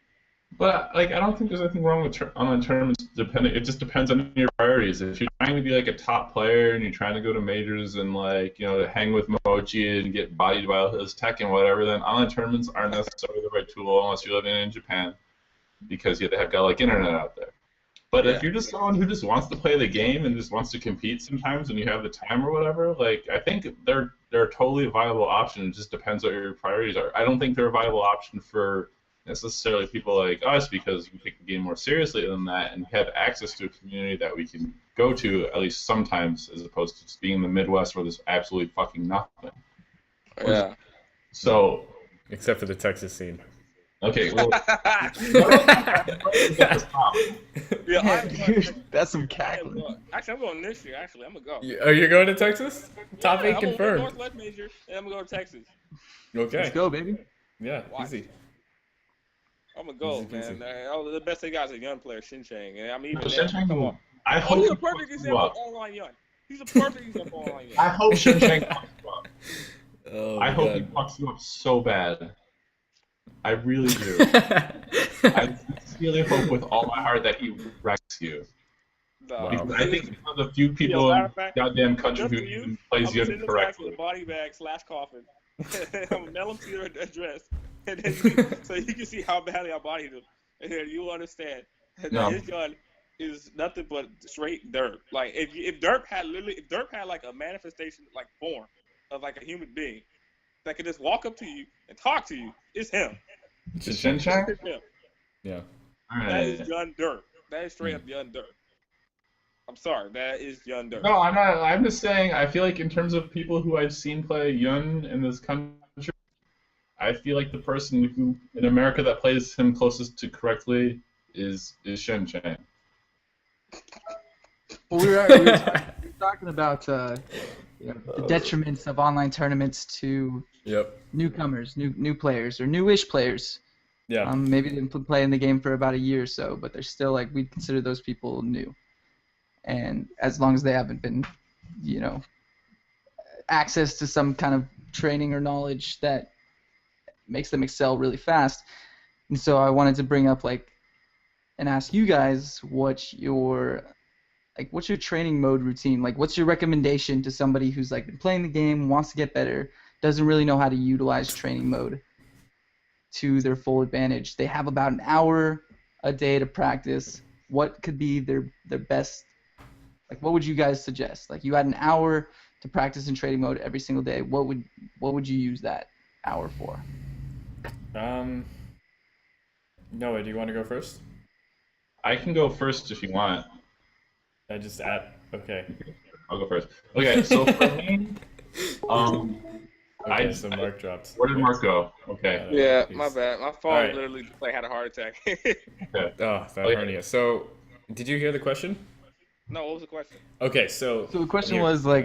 [SPEAKER 2] But like, I don't think there's anything wrong with online tournaments. It just depends on your priorities. If you're trying to be like a top player and you're trying to go to majors and like hang with Momochi and get bodied by his tech and whatever, then online tournaments aren't necessarily the right tool unless you're living in Japan, because you have got like internet out there. But if you're just someone who just wants to play the game and just wants to compete sometimes and you have the time or whatever, like I think they're totally a viable option. It just depends what your priorities are. I don't think they're a viable option for necessarily people like us because we take the game more seriously than that and have access to a community that we can go to at least sometimes, as opposed to just being in the Midwest where there's absolutely fucking nothing.
[SPEAKER 3] Yeah.
[SPEAKER 2] So.
[SPEAKER 1] Except for the Texas scene.
[SPEAKER 2] Okay, well.
[SPEAKER 4] Dude, that's some cackling.
[SPEAKER 3] Actually, I'm going this year. Actually, I'm gonna go.
[SPEAKER 1] Oh, you're going to Texas? Top 8 confirmed.
[SPEAKER 3] I'm going to Northwest major, and I'm gonna go to Texas.
[SPEAKER 1] Okay.
[SPEAKER 4] Let's go, baby.
[SPEAKER 1] Yeah, easy.
[SPEAKER 3] I'm gonna go, man. The best they got is a young player, Shin-Chang. And I mean,
[SPEAKER 2] Shin-Chang,
[SPEAKER 3] come on.
[SPEAKER 2] I hope
[SPEAKER 3] he's a perfect example of online young. He's a perfect example of online young.
[SPEAKER 2] I hope Shin-Chang fucks you up.
[SPEAKER 1] Oh,
[SPEAKER 2] I hope he fucks you up so bad. I really do. I really hope with all my heart that he wrecks you.
[SPEAKER 3] No.
[SPEAKER 2] I think he's one of the few people in the goddamn country who plays you correctly.
[SPEAKER 3] I'm body bag / coffin. I'm gonna mail him to your address, and then so you can see how badly I bodied him, and then you understand that his gun is nothing but straight dirt. Like if Derp had like a manifestation like form of like a human being that could just walk up to you and talk to you, it's him.
[SPEAKER 2] Shin-Chang?
[SPEAKER 3] It's him.
[SPEAKER 1] Yeah.
[SPEAKER 3] That is young Derp. That is straight up young Derp. I'm sorry, that is Young Dirk.
[SPEAKER 2] No, I'm not. I'm just saying. I feel like in terms of people who I've seen play Yun in this country, I feel like the person who in America that plays him closest to correctly is Shin-Chang.
[SPEAKER 4] Well, we were talking about the detriments of online tournaments to newcomers, new players, or newish players.
[SPEAKER 1] Yeah.
[SPEAKER 4] Maybe they've been playing the game for about a year or so, but they're still like we'd consider those people new. And as long as they haven't been, access to some kind of training or knowledge that makes them excel really fast. And so I wanted to bring up and ask you guys what's your training mode routine? Like, what's your recommendation to somebody who's been playing the game, wants to get better, doesn't really know how to utilize training mode to their full advantage? They have about an hour a day to practice. What could be their best? What would you guys suggest? You had an hour to practice in training mode every single day. What would you use that hour for?
[SPEAKER 1] Noah, do you want to go first?
[SPEAKER 2] I can go first if you want.
[SPEAKER 1] Okay.
[SPEAKER 2] I'll go first. Okay, so for me,
[SPEAKER 1] okay, so Mark dropped.
[SPEAKER 2] Where did Mark go? Okay.
[SPEAKER 3] Yeah, my bad. My phone literally had a heart attack.
[SPEAKER 2] Okay.
[SPEAKER 1] Oh, that hernia. So, did you hear the question?
[SPEAKER 3] No, what was the question?
[SPEAKER 1] Okay, so
[SPEAKER 4] the question was we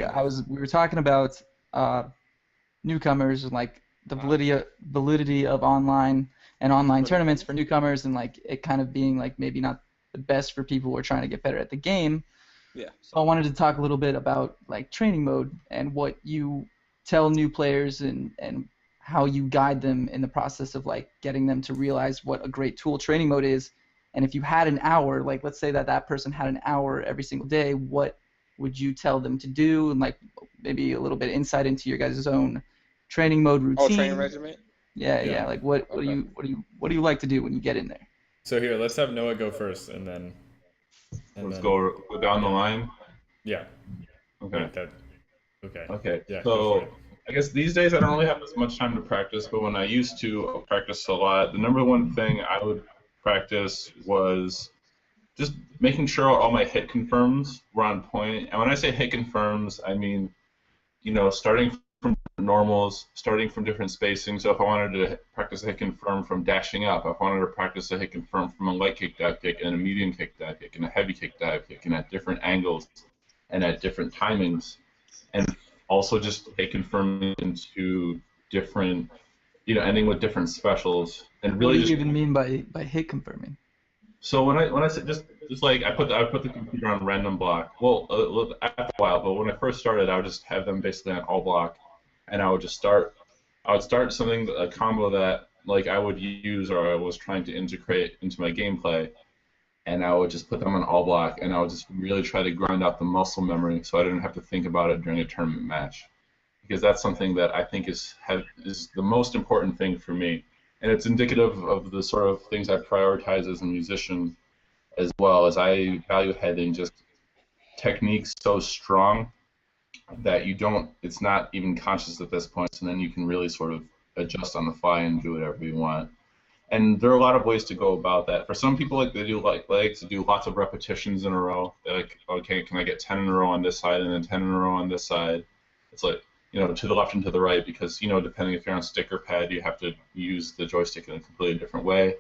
[SPEAKER 4] were talking about newcomers and the validity of online tournaments for newcomers and it kind of being maybe not the best for people who are trying to get better at the game.
[SPEAKER 3] Yeah.
[SPEAKER 4] So I wanted to talk a little bit about like training mode and what you tell new players and how you guide them in the process of like getting them to realize what a great tool training mode is. And if you had an hour, like let's say that person had an hour every single day, what would you tell them to do? And like maybe a little bit insight into your guys' own training mode
[SPEAKER 3] Oh, training
[SPEAKER 4] routine.
[SPEAKER 3] regimen.
[SPEAKER 4] Yeah,
[SPEAKER 1] Yeah.
[SPEAKER 4] yeah. Like what do
[SPEAKER 3] Okay.
[SPEAKER 4] you like to do when you get in there?
[SPEAKER 1] So here, let's have Noah go first, and then
[SPEAKER 2] Let's go down the
[SPEAKER 1] yeah,
[SPEAKER 2] line.
[SPEAKER 1] yeah.
[SPEAKER 2] Okay.
[SPEAKER 1] Wait, that. Okay.
[SPEAKER 2] Okay.
[SPEAKER 1] Yeah, go for
[SPEAKER 2] So
[SPEAKER 1] it.
[SPEAKER 2] I guess these days I don't really have as much time to practice, but when I used to practice a lot, the number one thing I would practice was just making sure all my hit confirms were on point. And when I say hit confirms, I mean, starting from normals, starting from different spacing. So if I wanted to practice a hit confirm from dashing up, if I wanted to practice a hit confirm from a light kick dive kick and a medium kick dive kick and a heavy kick dive kick and at different angles and at different timings, and also just hit confirming into different, ending with different specials, and
[SPEAKER 4] What
[SPEAKER 2] really
[SPEAKER 4] do you
[SPEAKER 2] just.
[SPEAKER 4] even mean by hit confirming?
[SPEAKER 2] So when I say just like I put the computer on random block. Well, after a while, but when I first started, I would just have them basically on all block, and I would start something, a combo that like I would use or I was trying to integrate into my gameplay, and I would just put them on all block, and I would just really try to grind out the muscle memory so I didn't have to think about it during a tournament match, because that's something that I think is the most important thing for me, and it's indicative of the sort of things I prioritize as a musician, as well as I value having just techniques so strong that it's not even conscious at this point, and then you can really sort of adjust on the fly and do whatever you want. And there are a lot of ways to go about that. For some people, like they do like to do lots of repetitions in a row. They're like, okay, can I get 10 in a row on this side and then 10 in a row on this side? It's like, to the left and to the right, because depending if you're on stick or pad, you have to use the joystick in a completely different way.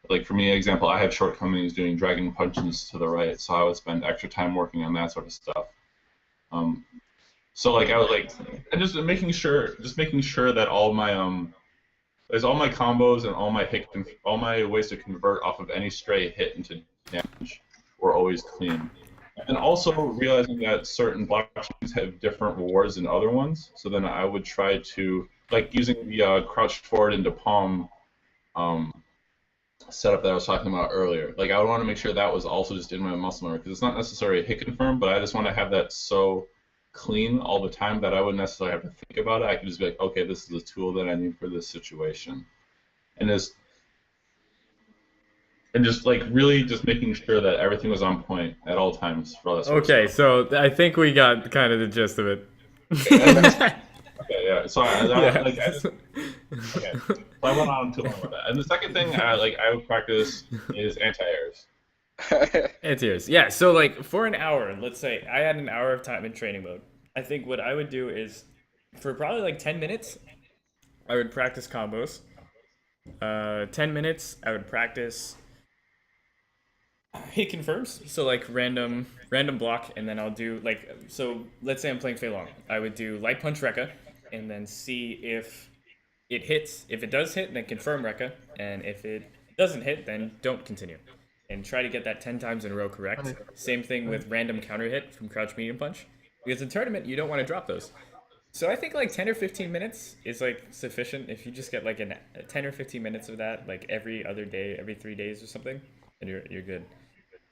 [SPEAKER 2] Like for me, example, I have shortcomings doing dragging punches to the right, so I would spend extra time working on that sort of stuff. Um, so like I would like, and just making sure that all my combos and all my ways to convert off of any stray hit into damage were always clean. And also realizing that certain blockchains have different rewards than other ones, so then I would try to like using the crouch forward into palm um, setup that I was talking about earlier. Like I would want to make sure that was also just in my muscle memory, because it's not necessarily a hit confirm, but I just want to have that so clean all the time that I wouldn't necessarily have to think about it. I could just be like, okay, this is the tool that I need for this situation, and just like really just making sure that everything was on point at all times for all that sort
[SPEAKER 1] Okay,
[SPEAKER 2] of stuff.
[SPEAKER 1] so I think we got kind of the gist of it.
[SPEAKER 2] Okay, yeah. So okay. So I went on too long with that. And the second thing I would practice is anti-airs.
[SPEAKER 1] It's yours. Yeah, so like for an hour, let's say I had an hour of time in training mode. I think what I would do is for probably like 10 minutes, I would practice combos. 10 minutes, I would practice hit confirms. So like random block, and then I'll do like, so let's say I'm playing Fei Long. I would do light punch Rekka, and then see if it hits. If it does hit, then confirm Rekka, and if it doesn't hit, then don't continue. And try to get that 10 times in a row correct. Same thing with random counter hit from crouch medium punch, because in tournament you don't want to drop those. So I think like 10 or 15 minutes is like sufficient. If you just get like 10 or 15 minutes of that, like every other day, every 3 days or something, and you're good.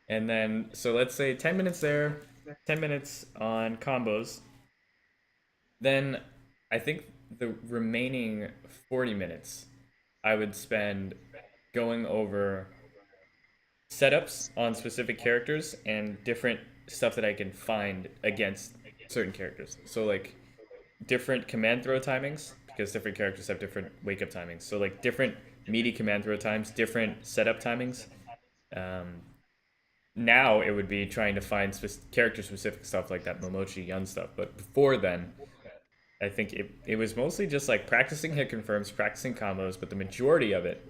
[SPEAKER 1] And then so let's say 10 minutes there, 10 minutes on combos. Then I think the remaining 40 minutes I would spend going over setups on specific characters and different stuff that I can find against certain characters. So like different command throw timings, because different characters have different wake up timings. So like different meaty command throw times, different setup timings. Um, Now it would be trying to find character specific stuff like that Momochi Yun stuff. But before then, I think it was mostly just like practicing hit confirms, practicing combos, but the majority of it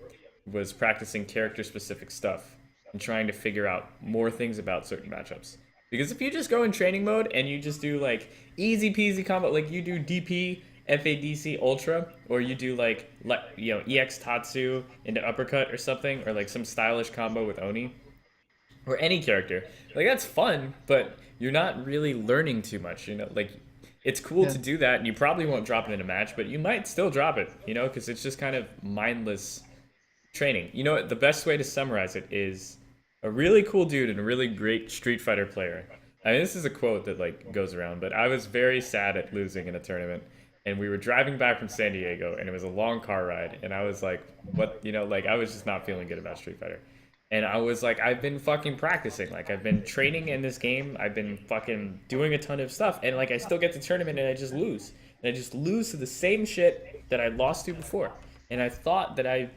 [SPEAKER 1] was practicing character specific stuff and trying to figure out more things about certain matchups. Because if you just go in training mode and you just do like easy peasy combo, like you do DP, FADC Ultra, or you do like EX Tatsu into uppercut or something, or like some stylish combo with Oni, or any character, like that's fun, but you're not really learning too much, you know, like it's cool
[SPEAKER 4] Yeah.
[SPEAKER 1] to do that and you probably won't drop it in a match, but you might still drop it, you know, because it's just kind of mindless training. You know what, the best way to summarize it is a really cool dude and a really great Street Fighter player. I mean, this is a quote that like goes around, but I was very sad at losing in a tournament, and we were driving back from San Diego, and it was a long car ride, and I was like, what, you know, like I was just not feeling good about Street Fighter. And I was like, I've been fucking practicing. Like, I've been training in this game. I've been fucking doing a ton of stuff. And, like, I still get to tournament and I just lose. And I just lose to the same shit that I lost to before. And I thought that I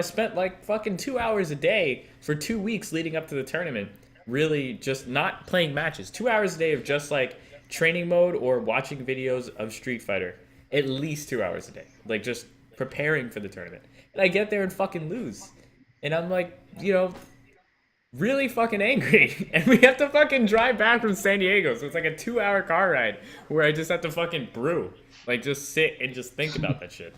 [SPEAKER 1] spent, like, fucking 2 hours a day for 2 weeks leading up to the tournament, really just not playing matches. 2 hours a day of just, like, training mode or watching videos of Street Fighter. At least 2 hours a day. Like, just preparing for the tournament. And I get there and fucking lose. And I'm like, you know, really fucking angry. And we have to fucking drive back from San Diego. So it's like a 2 hour car ride where I just have to fucking brew. Like, just sit and just think about that shit.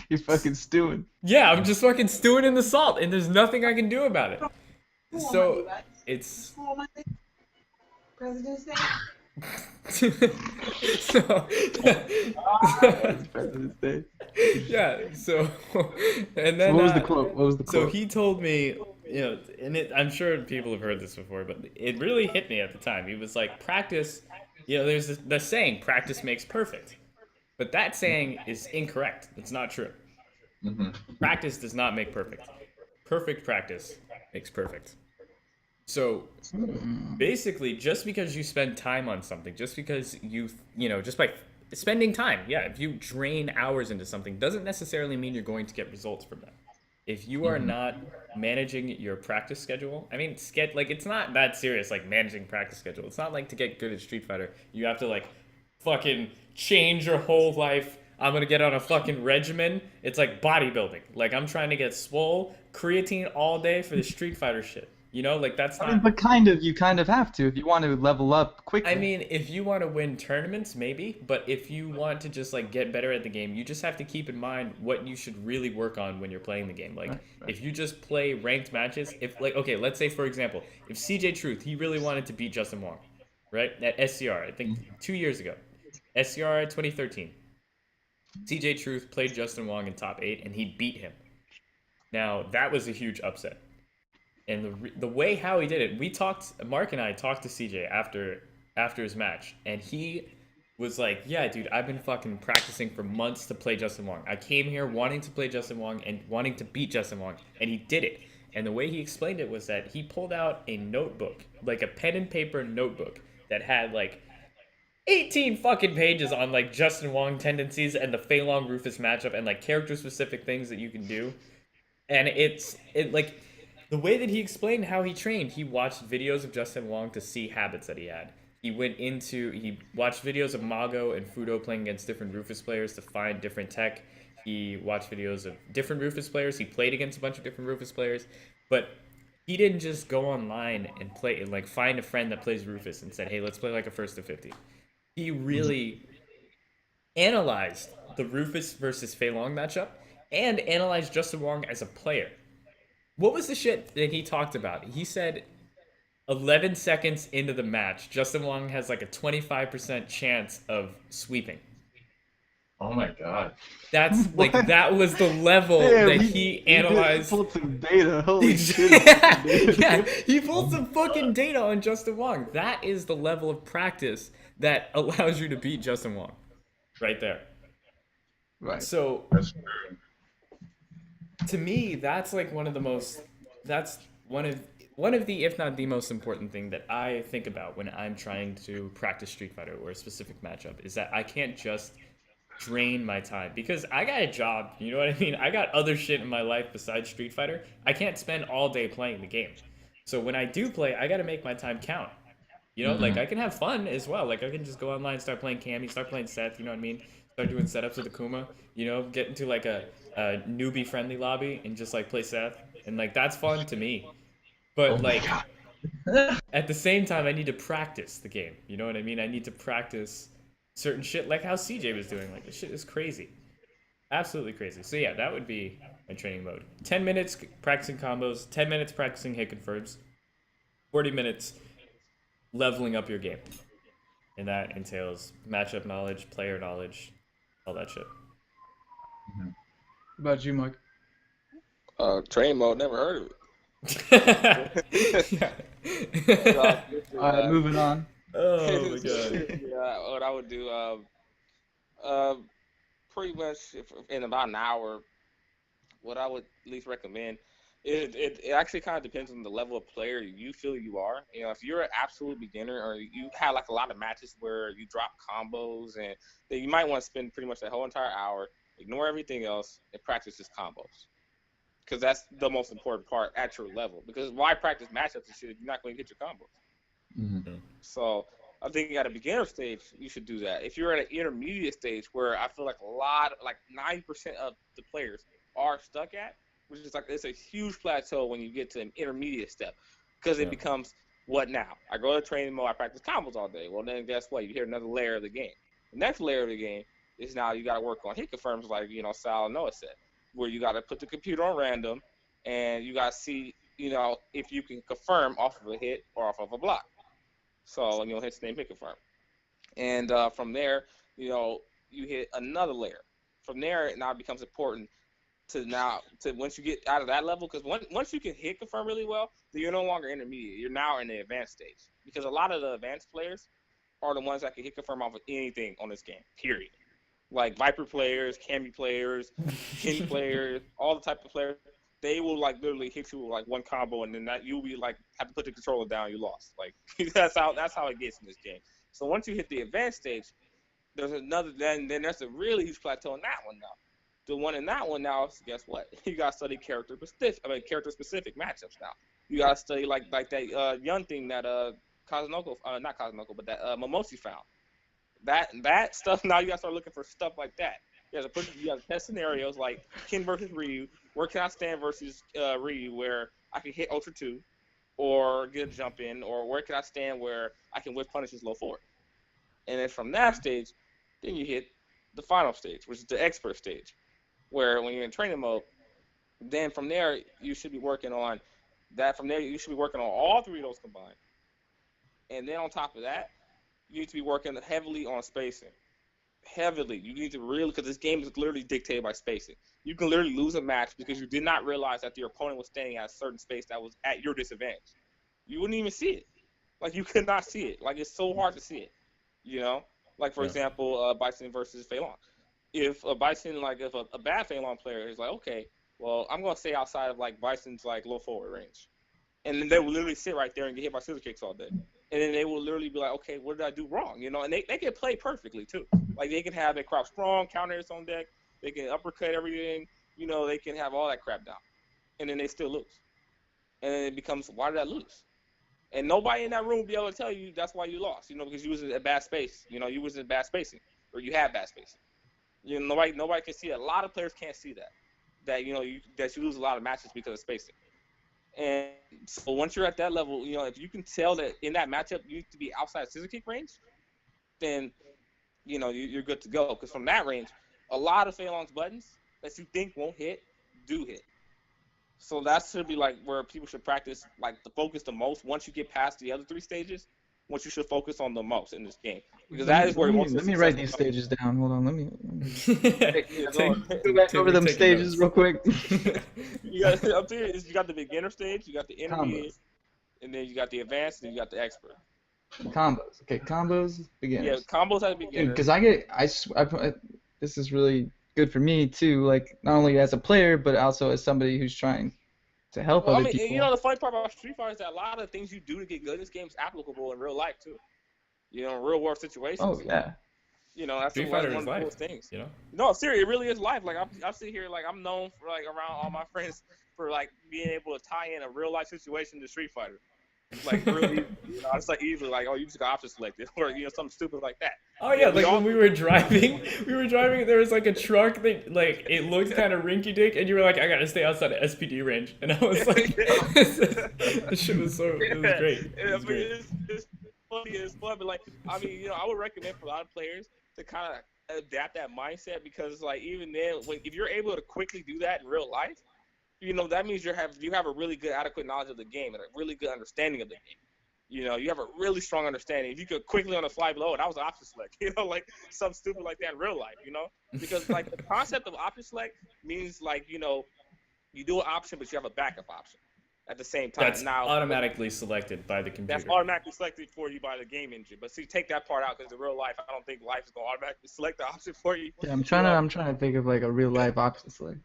[SPEAKER 4] You're fucking stewing.
[SPEAKER 1] Yeah, I'm just fucking stewing in the salt, and there's nothing I can do about it. So, it's...
[SPEAKER 5] President's Day.
[SPEAKER 1] so,
[SPEAKER 4] President's Day.
[SPEAKER 1] yeah, so, and then...
[SPEAKER 4] What was the quote? What was the
[SPEAKER 1] So
[SPEAKER 4] quote?
[SPEAKER 1] he told me, you know, and I'm sure people have heard this before, but it really hit me at the time. He was like, practice, you know, there's the saying, practice makes perfect. But that saying is incorrect. It's not true.
[SPEAKER 2] Mhm.
[SPEAKER 1] Practice does not make perfect. Perfect practice makes perfect. So basically, just because you spend time on something, just because just by spending time, yeah, if you drain hours into something, doesn't necessarily mean you're going to get results from that. If you are not managing your practice schedule, I mean, like it's not that serious, like managing practice schedule. It's not like to get good at Street Fighter, you have to like fucking change your whole life. I'm gonna get on a fucking regimen. It's like bodybuilding. Like I'm trying to get swole, creatine all day for the Street Fighter shit. You know, like that's
[SPEAKER 4] I mean,
[SPEAKER 1] not.
[SPEAKER 4] but you kind of have to if you want to level up quickly.
[SPEAKER 1] I mean, if you want to win tournaments, maybe. But if you want to just like get better at the game, you just have to keep in mind what you should really work on when you're playing the game. Like,
[SPEAKER 4] Right.
[SPEAKER 1] if you just play ranked matches, if like, okay, let's say for example, if CJ Truth, he really wanted to beat Justin Wong, right? At SCR, I think 2 years ago, SCR 2013. CJ Truth played Justin Wong in top 8, and he beat him. Now that was a huge upset. And the way how he did it, Mark and I talked to CJ after his match, and he was like, yeah, dude, I've been fucking practicing for months to play Justin Wong. I came here wanting to play Justin Wong and wanting to beat Justin Wong, and he did it. And the way he explained it was that he pulled out a notebook, like a pen and paper notebook that had like 18 fucking pages on like Justin Wong tendencies and the Fei Long Rufus matchup and like character specific things that you can do. And it like the way that he explained how he trained, he watched videos of Justin Wong to see habits that he had. He watched videos of Mago and Fuudo playing against different Rufus players to find different tech. He watched videos of different Rufus players. He played against a bunch of different Rufus players, but he didn't just go online and play and like find a friend that plays Rufus and said, "Hey, let's play like a first to 50." He really analyzed the Rufus versus Fei Long matchup and analyzed Justin Wong as a player. What was the shit that he talked about? He said 11 seconds into the match, Justin Wong has like a 25% chance of sweeping.
[SPEAKER 2] Oh my god.
[SPEAKER 1] That's like,
[SPEAKER 4] What?
[SPEAKER 1] that was the level
[SPEAKER 4] Damn,
[SPEAKER 1] that he analyzed.
[SPEAKER 4] Pulled some data. Holy shit.
[SPEAKER 1] Yeah, he pulled some fucking data on Justin Wong. That is the level of practice that allows you to beat Justin Wong. Right there.
[SPEAKER 4] Right.
[SPEAKER 1] So,
[SPEAKER 2] That's true.
[SPEAKER 1] to me, that's like one of the, if not the most important thing that I think about when I'm trying to practice Street Fighter or a specific matchup, is that I can't just drain my time, because I got a job, you know what I mean? I got other shit in my life besides Street Fighter. I can't spend all day playing the game. So when I do play, I gotta make my time count. You know, like I can have fun as well. Like I can just go online, start playing Cammy, start playing Seth, you know what I mean? Start doing setups with Akuma, you know, get into like a newbie friendly lobby and just like play Seth. And like that's fun to me. But
[SPEAKER 2] Oh my
[SPEAKER 1] like
[SPEAKER 2] God.
[SPEAKER 1] at the same time, I need to practice the game. You know what I mean? I need to practice certain shit, like how CJ was doing. Like this shit is crazy. Absolutely crazy. So yeah, that would be my training mode. 10 minutes practicing combos, 10 minutes practicing hit confirms, 40 minutes leveling up your game. And that entails matchup knowledge, player knowledge, all that shit.
[SPEAKER 4] What about you, Mike?
[SPEAKER 3] Train mode, never heard of it.
[SPEAKER 1] Yeah.
[SPEAKER 4] All right, moving on.
[SPEAKER 1] Oh my god.
[SPEAKER 3] Yeah, what I would do, pretty much in about an hour, what I would at least recommend. It actually kind of depends on the level of player you feel you are. You know, if you're an absolute beginner or you have like a lot of matches where you drop combos, and then you might want to spend pretty much that whole entire hour, ignore everything else, and practice just combos. Because that's the most important part at your level. Because why practice matchups and shit if you're not going to get your combos?
[SPEAKER 2] Mm-hmm.
[SPEAKER 3] So I think at a beginner stage, you should do that. If you're at an intermediate stage where I feel like 90% of the players are stuck at, which is like, it's a huge plateau when you get to an intermediate step, because it becomes, what now? I go to training mode, I practice combos all day. Well, then guess what? You hit another layer of the game. The next layer of the game is now you got to work on hit confirms, like, you know, Sal and Noah said, where you got to put the computer on random, and you got to see, you know, if you can confirm off of a hit or off of a block. So, you know, hit name, hit confirm. And from there, you know, you hit another layer. From there, it now becomes important to once you get out of that level, because once you can hit confirm really well, then you're no longer intermediate. You're now in the advanced stage, because a lot of the advanced players are the ones that can hit confirm off of anything on this game, period. Like Viper players, Cammy players, King players, all the type of players, they will like literally hit you with like one combo, and then that you'll be like have to put the controller down, you lost. Like that's how it gets in this game. So once you hit the advanced stage, there's another then there's a really huge plateau in that one now. The one in that one now, guess what? You gotta study character specific matchups now. You gotta study like that young thing that Kazunoko, not Kazunoko, but that Momochi found. That stuff now you gotta start looking for stuff like that. You gotta test scenarios like Ken versus Ryu. Where can I stand versus Ryu where I can hit Ultra 2 or get a jump in, or where can I stand where I can whip punishes low forward? And then from that stage, then you hit the final stage, which is the expert stage, where when you're in training mode, then from there you should be working on that. From there you should be working on all three of those combined. And then on top of that, you need to be working heavily on spacing. Heavily. You need to really, because this game is literally dictated by spacing. You can literally lose a match because you did not realize that your opponent was standing at a certain space that was at your disadvantage. You wouldn't even see it. Like, you could not see it. Like, it's so hard to see it. You know? Like, for example, Bison versus Fei Long. If a Bison, like, if a bad Fei Long player is like, okay, well, I'm going to stay outside of, like, Bison's, like, low forward range. And then they will literally sit right there and get hit by scissor kicks all day. And then they will literally be like, okay, what did I do wrong? You know, and they can play perfectly, too. Like, they can have a crouch strong, counters on deck. They can uppercut everything. You know, they can have all that crap down. And then they still lose. And then it becomes, why did I lose? And nobody in that room will be able to tell you that's why you lost, you know, because you was in a bad space. You know, you was in bad spacing, or you had bad spacing. You know, nobody can see that. A lot of players can't see that, you know, that you lose a lot of matches because of spacing. And so once you're at that level, you know, if you can tell that in that matchup you need to be outside scissor kick range, then, you know, you're good to go. Because from that range, a lot of Fei Long's buttons that you think won't hit do hit. So that should be like where people should practice, like, the focus the most. Once you get past the other three stages, what you should focus on the most in this game, because that is where
[SPEAKER 4] let me write these stages down. Hold on, let me go back over them stages real quick.
[SPEAKER 3] You got up there. You got the beginner stage, you got the intermediate, and then you got the advanced, and you got the expert.
[SPEAKER 4] Combos, okay, combos, beginners.
[SPEAKER 3] Yeah, combos at the beginner.
[SPEAKER 4] Because this is really good for me too. Like, not only as a player, but also as somebody who's trying to help other people.
[SPEAKER 3] You know, the funny part about Street Fighter is that a lot of the things you do to get good in this game is applicable in real life too. You know, in real world situations.
[SPEAKER 4] Oh yeah.
[SPEAKER 3] You know, that's
[SPEAKER 1] Street
[SPEAKER 3] one
[SPEAKER 1] Fighter
[SPEAKER 3] of
[SPEAKER 1] is
[SPEAKER 3] the
[SPEAKER 1] life,
[SPEAKER 3] coolest things.
[SPEAKER 1] You know?
[SPEAKER 3] No, seriously, it really is life. Like, I sit here, like, I'm known for, like, around all my friends for, like, being able to tie in a real life situation to Street Fighter. Like, really, you know, it's like easily like, oh, you just got option selected, or, you know, something stupid like that.
[SPEAKER 1] Oh yeah, like when we were driving, there was like a truck that, like, it looked kind of rinky-dink, and you were like, I gotta stay outside of SPD range, and I was like, this shit was it was great.
[SPEAKER 3] It's funny, it's fun, but, like, I mean, you know, I would recommend for a lot of players to kind of adapt that mindset, because, like, even then, if you're able to quickly do that in real life, that means you have a really good, adequate knowledge of the game and a really good understanding of the game. You have a really strong understanding. If you could quickly on the fly blow, that was option select. Like something stupid like that in real life. Because like the concept of option select means like you do an option, but you have a backup option at the same time.
[SPEAKER 1] That's automatically selected by the computer.
[SPEAKER 3] That's automatically selected for you by the game engine. But see, take that part out because in real life, I don't think life is gonna automatically select the option for you.
[SPEAKER 4] Yeah, I'm trying to think of like a real life option select.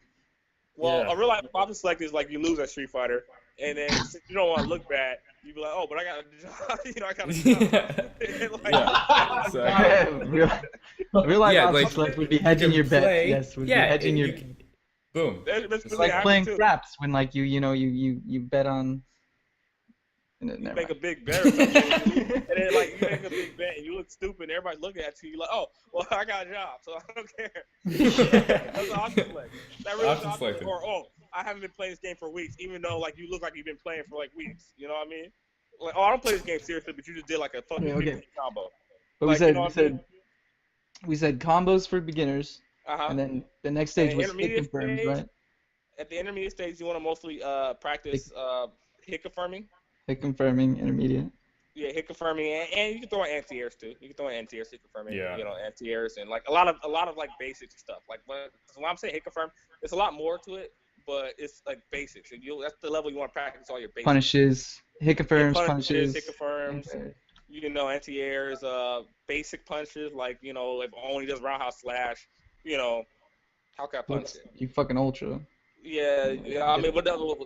[SPEAKER 3] Well, a real life option select is like you lose at Street Fighter, and then since you don't want to look bad, you be like, oh, but I got a job. I got a job.
[SPEAKER 4] Real life option select would be hedging your bet. Yes, would be hedging your.
[SPEAKER 1] Boom.
[SPEAKER 4] It's like playing craps when like you bet on.
[SPEAKER 3] You make a big bet or something, and then like you make a big bet and you look stupid. And everybody's looking at you. You're like, oh, well, I got a job, so I don't care. That's an option select. That really option select. Or I haven't been playing this game for weeks, even though like you look like you've been playing for like weeks. You know what I mean? Like, I don't play this game seriously, but you just did like a fucking combo.
[SPEAKER 4] But like, we said combos for beginners, and then the next stage was hit confirms, right?
[SPEAKER 3] At the intermediate stage, you want to mostly practice hit confirming.
[SPEAKER 4] Hit confirming, intermediate.
[SPEAKER 3] Yeah, hit confirming, and you can throw in anti-airs too. You can throw in anti-airs, hit confirming, anti-airs, and like a lot of like basic stuff. Like when I'm saying hit confirm, there's a lot more to it, but it's like basics. And that's the level you want to practice all your basics.
[SPEAKER 4] Punishes, hit confirms, punishes,
[SPEAKER 3] hit confirms. Anti-airs, basic punches like if only does roundhouse slash. How can I punch it?
[SPEAKER 4] You fucking ultra.
[SPEAKER 3] Yeah. I mean,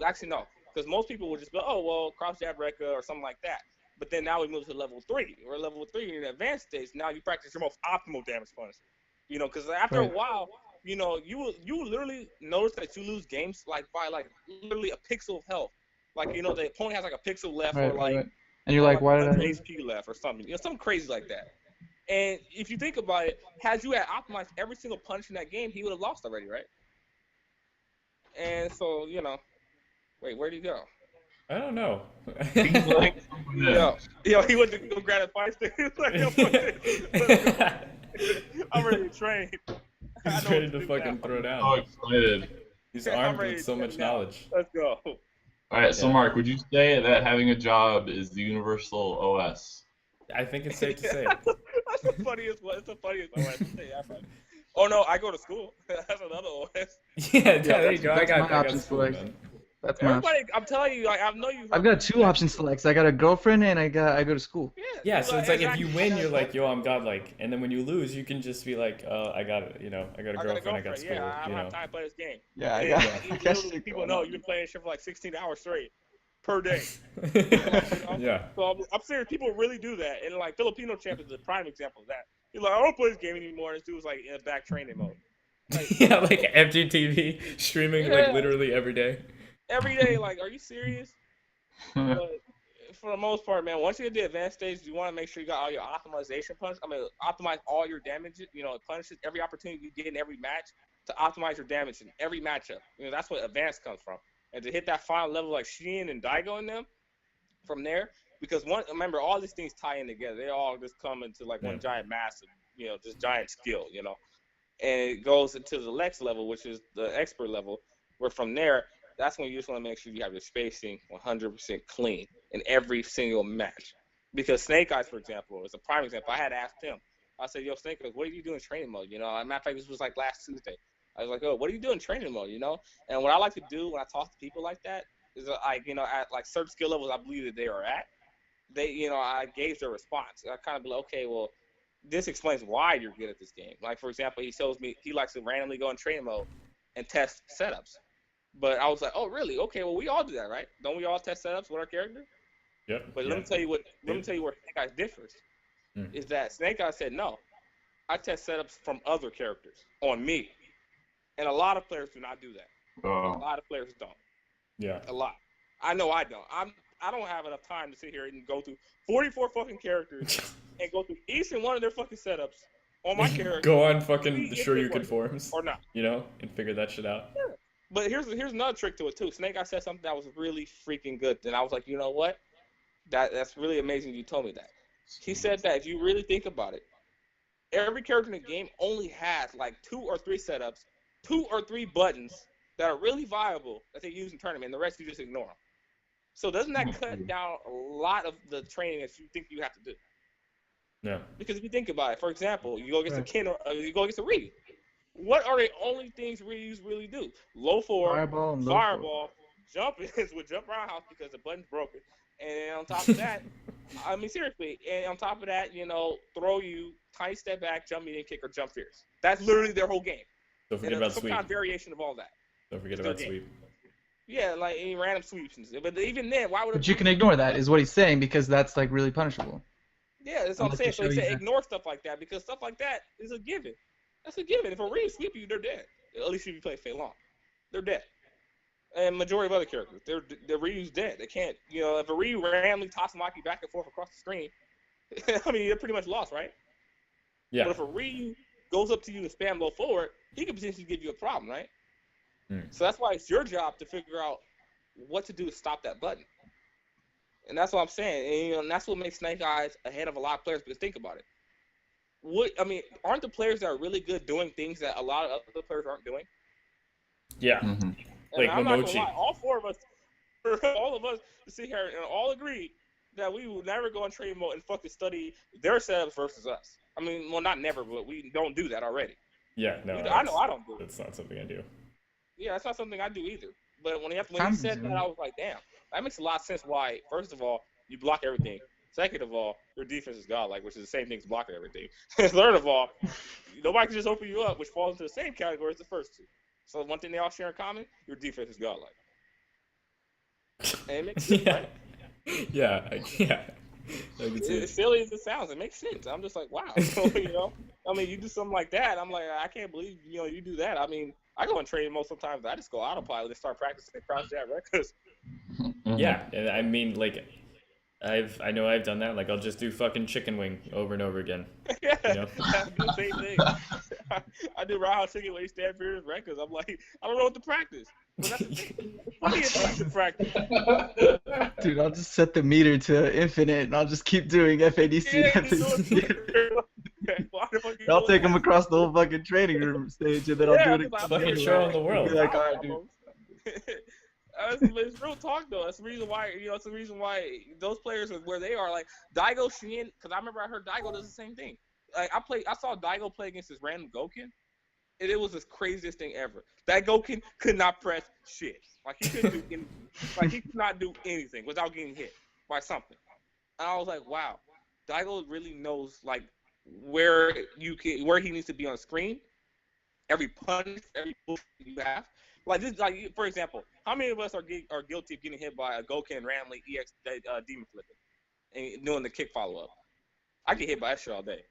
[SPEAKER 3] actually no. Because most people would just go, oh, well, cross jab Rekka or something like that. But then now we move to level 3. We're level 3 in the advanced stage. Now you practice your most optimal damage punch. Because after a while, you will literally notice that you lose games like by like literally a pixel of health. Like the opponent has like a pixel left or like,
[SPEAKER 4] and you're like, why did I
[SPEAKER 3] HP left or something? Something crazy like that. And if you think about it, had you had optimized every single punch in that game, he would have lost already, right? And so wait, where'd he go?
[SPEAKER 1] I don't know.
[SPEAKER 2] He's like,
[SPEAKER 3] he went to go grab a fight stick. I'm ready to train.
[SPEAKER 1] He's ready to fucking throw down.
[SPEAKER 2] So excited.
[SPEAKER 1] He's armed with so much knowledge.
[SPEAKER 3] Let's go.
[SPEAKER 2] All right, so Mark, would you say that having a job is the universal OS?
[SPEAKER 1] I think it's safe to say.
[SPEAKER 3] That's the funniest one. It's the funniest OS. Oh no, I go to school. That's another OS.
[SPEAKER 1] Yeah, there you go. I got
[SPEAKER 4] option
[SPEAKER 1] school,
[SPEAKER 4] select.
[SPEAKER 1] man.
[SPEAKER 3] That's everybody. I'm telling you, like I know you.
[SPEAKER 4] I've got 2 option selects. I got a girlfriend and I go to school.
[SPEAKER 1] Yeah, so it's like if you win, you're like, yo, I'm godlike, and then when you lose, you can just be like, I got it. I got a girlfriend. I got school.
[SPEAKER 3] Yeah, I don't have time to play this game.
[SPEAKER 4] Yeah, I
[SPEAKER 3] guess people know you've been playing shit for like 16 hours straight per day.
[SPEAKER 1] Yeah.
[SPEAKER 3] So I'm serious. People really do that, and like Filipino champ is a prime example of that. He's like, I don't play this game anymore. This dude's like in a back training mode.
[SPEAKER 1] Like, yeah, like FGTV streaming like literally every day.
[SPEAKER 3] Every day, like, are you serious? But for the most part, man, once you get to the advanced stage, you want to make sure you got all your optimization punch. Optimize all your damage, punishes, every opportunity you get in every match to optimize your damage in every matchup. That's what advanced comes from. And to hit that final level like Sheen and Daigo in them, from there, because remember, all these things tie in together. They all just come into like one giant mass of, just giant skill, And it goes into the next level, which is the expert level, where from there, that's when you just want to make sure you have your spacing 100% clean in every single match. Because Snake Eyes, for example, is a prime example. I had asked him. I said, yo, Snake Eyes, what do you do in training mode? Matter of fact, this was like last Tuesday. I was like, oh, what do you do in training mode, And what I like to do when I talk to people like that is, at like certain skill levels I believe that they are at, I gauge their response. I kind of be like, okay, well, this explains why you're good at this game. Like, for example, he shows me he likes to randomly go in training mode and test setups. But I was like, oh, really? Okay, well, we all do that, right? Don't we all test setups with our character?
[SPEAKER 1] Yep.
[SPEAKER 3] But let me tell you where Snake Eyes differs. Is that Snake Eyes said, no, I test setups from other characters on me. And a lot of players do not do that. A lot of players don't.
[SPEAKER 1] Yeah.
[SPEAKER 3] A lot. I know I don't. I don't have enough time to sit here and go through 44 fucking characters and go through each and one of their fucking setups on my character.
[SPEAKER 1] Go on fucking Sure You Can forums.
[SPEAKER 3] Or not.
[SPEAKER 1] And figure that shit out.
[SPEAKER 3] Yeah. But here's another trick to it too. Snake Eyes said something that was really freaking good. And I was like, you know what? That's really amazing you told me that. He said that if you really think about it, every character in the game only has like 2 or 3 setups, 2 or 3 buttons, that are really viable that they use in tournament, and the rest you just ignore them. So doesn't that cut down a lot of the training that you think you have to do?
[SPEAKER 1] Yeah.
[SPEAKER 3] Because if you think about it, for example, you go against a Ken or you go against a Ryu. What are the only things Ryus really do? Low forward,
[SPEAKER 4] Fireball and low
[SPEAKER 3] fireball, jump ins with jump roundhouse because the button's broken. And on top of that, I mean, seriously, and on top of that, throw you, tiny step back, jump medium kick, or jump fierce. That's literally their whole game.
[SPEAKER 1] Don't forget about
[SPEAKER 3] some
[SPEAKER 1] sweep.
[SPEAKER 3] kind of variation of all that.
[SPEAKER 1] Don't forget about sweep.
[SPEAKER 3] Yeah, like any random sweeps. But even then, why would
[SPEAKER 4] But you can ignore that, is what he's saying, because that's like really punishable.
[SPEAKER 3] Yeah, that's what I'm saying. So he said ignore stuff like that because stuff like that is a given. That's a given. If a Ryu sweep you, they're dead. At least if you play Fei Long. They're dead. And majority of other characters, they're Ryu's dead. They can't, if a Ryu randomly tosses Maki back and forth across the screen, I mean, they're pretty much lost, right?
[SPEAKER 1] Yeah.
[SPEAKER 3] But if a Ryu goes up to you and spam low forward, he could potentially give you a problem, right? So that's why it's your job to figure out what to do to stop that button. And that's what I'm saying. And that's what makes Snake Eyes ahead of a lot of players. Because think about it. Aren't the players that are really good doing things that a lot of other players aren't doing?
[SPEAKER 1] Yeah.
[SPEAKER 2] Mm-hmm.
[SPEAKER 1] Like
[SPEAKER 3] I'm not
[SPEAKER 1] Momochi.
[SPEAKER 3] gonna lie, all four of us, all of us, sit here and all agree that we will never go in training mode and fucking study their setups versus us. I mean, well, not never, but we don't do that already.
[SPEAKER 1] Yeah, no.
[SPEAKER 3] I know I don't do it.
[SPEAKER 1] That's not something I do.
[SPEAKER 3] Yeah, that's not something I do either. But when he said that, I was like, damn, that makes a lot of sense. Why? First of all, you block everything. Second of all, your defense is godlike, which is the same thing as blocking everything. Third of all, nobody can just open you up, which falls into the same category as the first two. So one thing they all share in common, your defense is godlike. And it makes sense, right?
[SPEAKER 1] Yeah. I can see
[SPEAKER 3] As silly as it sounds, it makes sense. I'm just like, wow. You do something like that. I'm like, I can't believe, you do that. I mean, I go in training mode sometimes. I just go autopilot and start practicing crouch jab records.
[SPEAKER 1] Yeah, and I mean, like, I know I've done that. Like, I'll just do fucking chicken wing over and over again.
[SPEAKER 3] Yeah, I do the same thing. I do roundhouse chicken wing stand fierce records. I'm like, I don't know what to practice. But that's the thing. It's funny things to practice.
[SPEAKER 4] Dude, I'll just set the meter to infinite, and I'll just keep doing FADC and FADC. I'll take them across the whole fucking training room stage, and then I'll do it again.
[SPEAKER 1] Fucking show in the world.
[SPEAKER 4] Be like, all right, dude.
[SPEAKER 3] It's real talk though. That's the reason why it's the reason why those players are where they are. Like Daigo Shin, because I remember I heard Daigo does the same thing. Like I saw Daigo play against this random Goken, and it was the craziest thing ever. That Goken could not press shit. Like he couldn't do anything. Like he could not do anything without getting hit by something. And I was like, wow, Daigo really knows like where he needs to be on the screen. Every punch, every move you have. Like this, like for example, how many of us are guilty of getting hit by a Goken randomly EX demon flipping and doing the kick follow up? I get hit by that shit all day.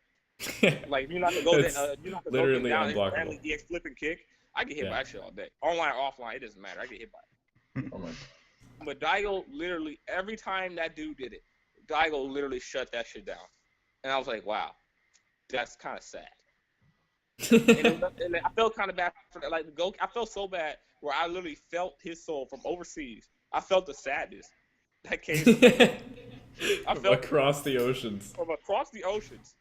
[SPEAKER 3] Like you're not the Goken down and randomly EX flipping kick. I get hit by that shit all day. Online or offline, it doesn't matter. I get hit by it. But Daigo literally every time that dude did it, Daigo literally shut that shit down, and I was like, wow, that's kind of sad. and I felt kind of bad for that. Like I felt so bad where I literally felt his soul from overseas. I felt the sadness that came from I felt
[SPEAKER 1] across the oceans.
[SPEAKER 3] From across the oceans,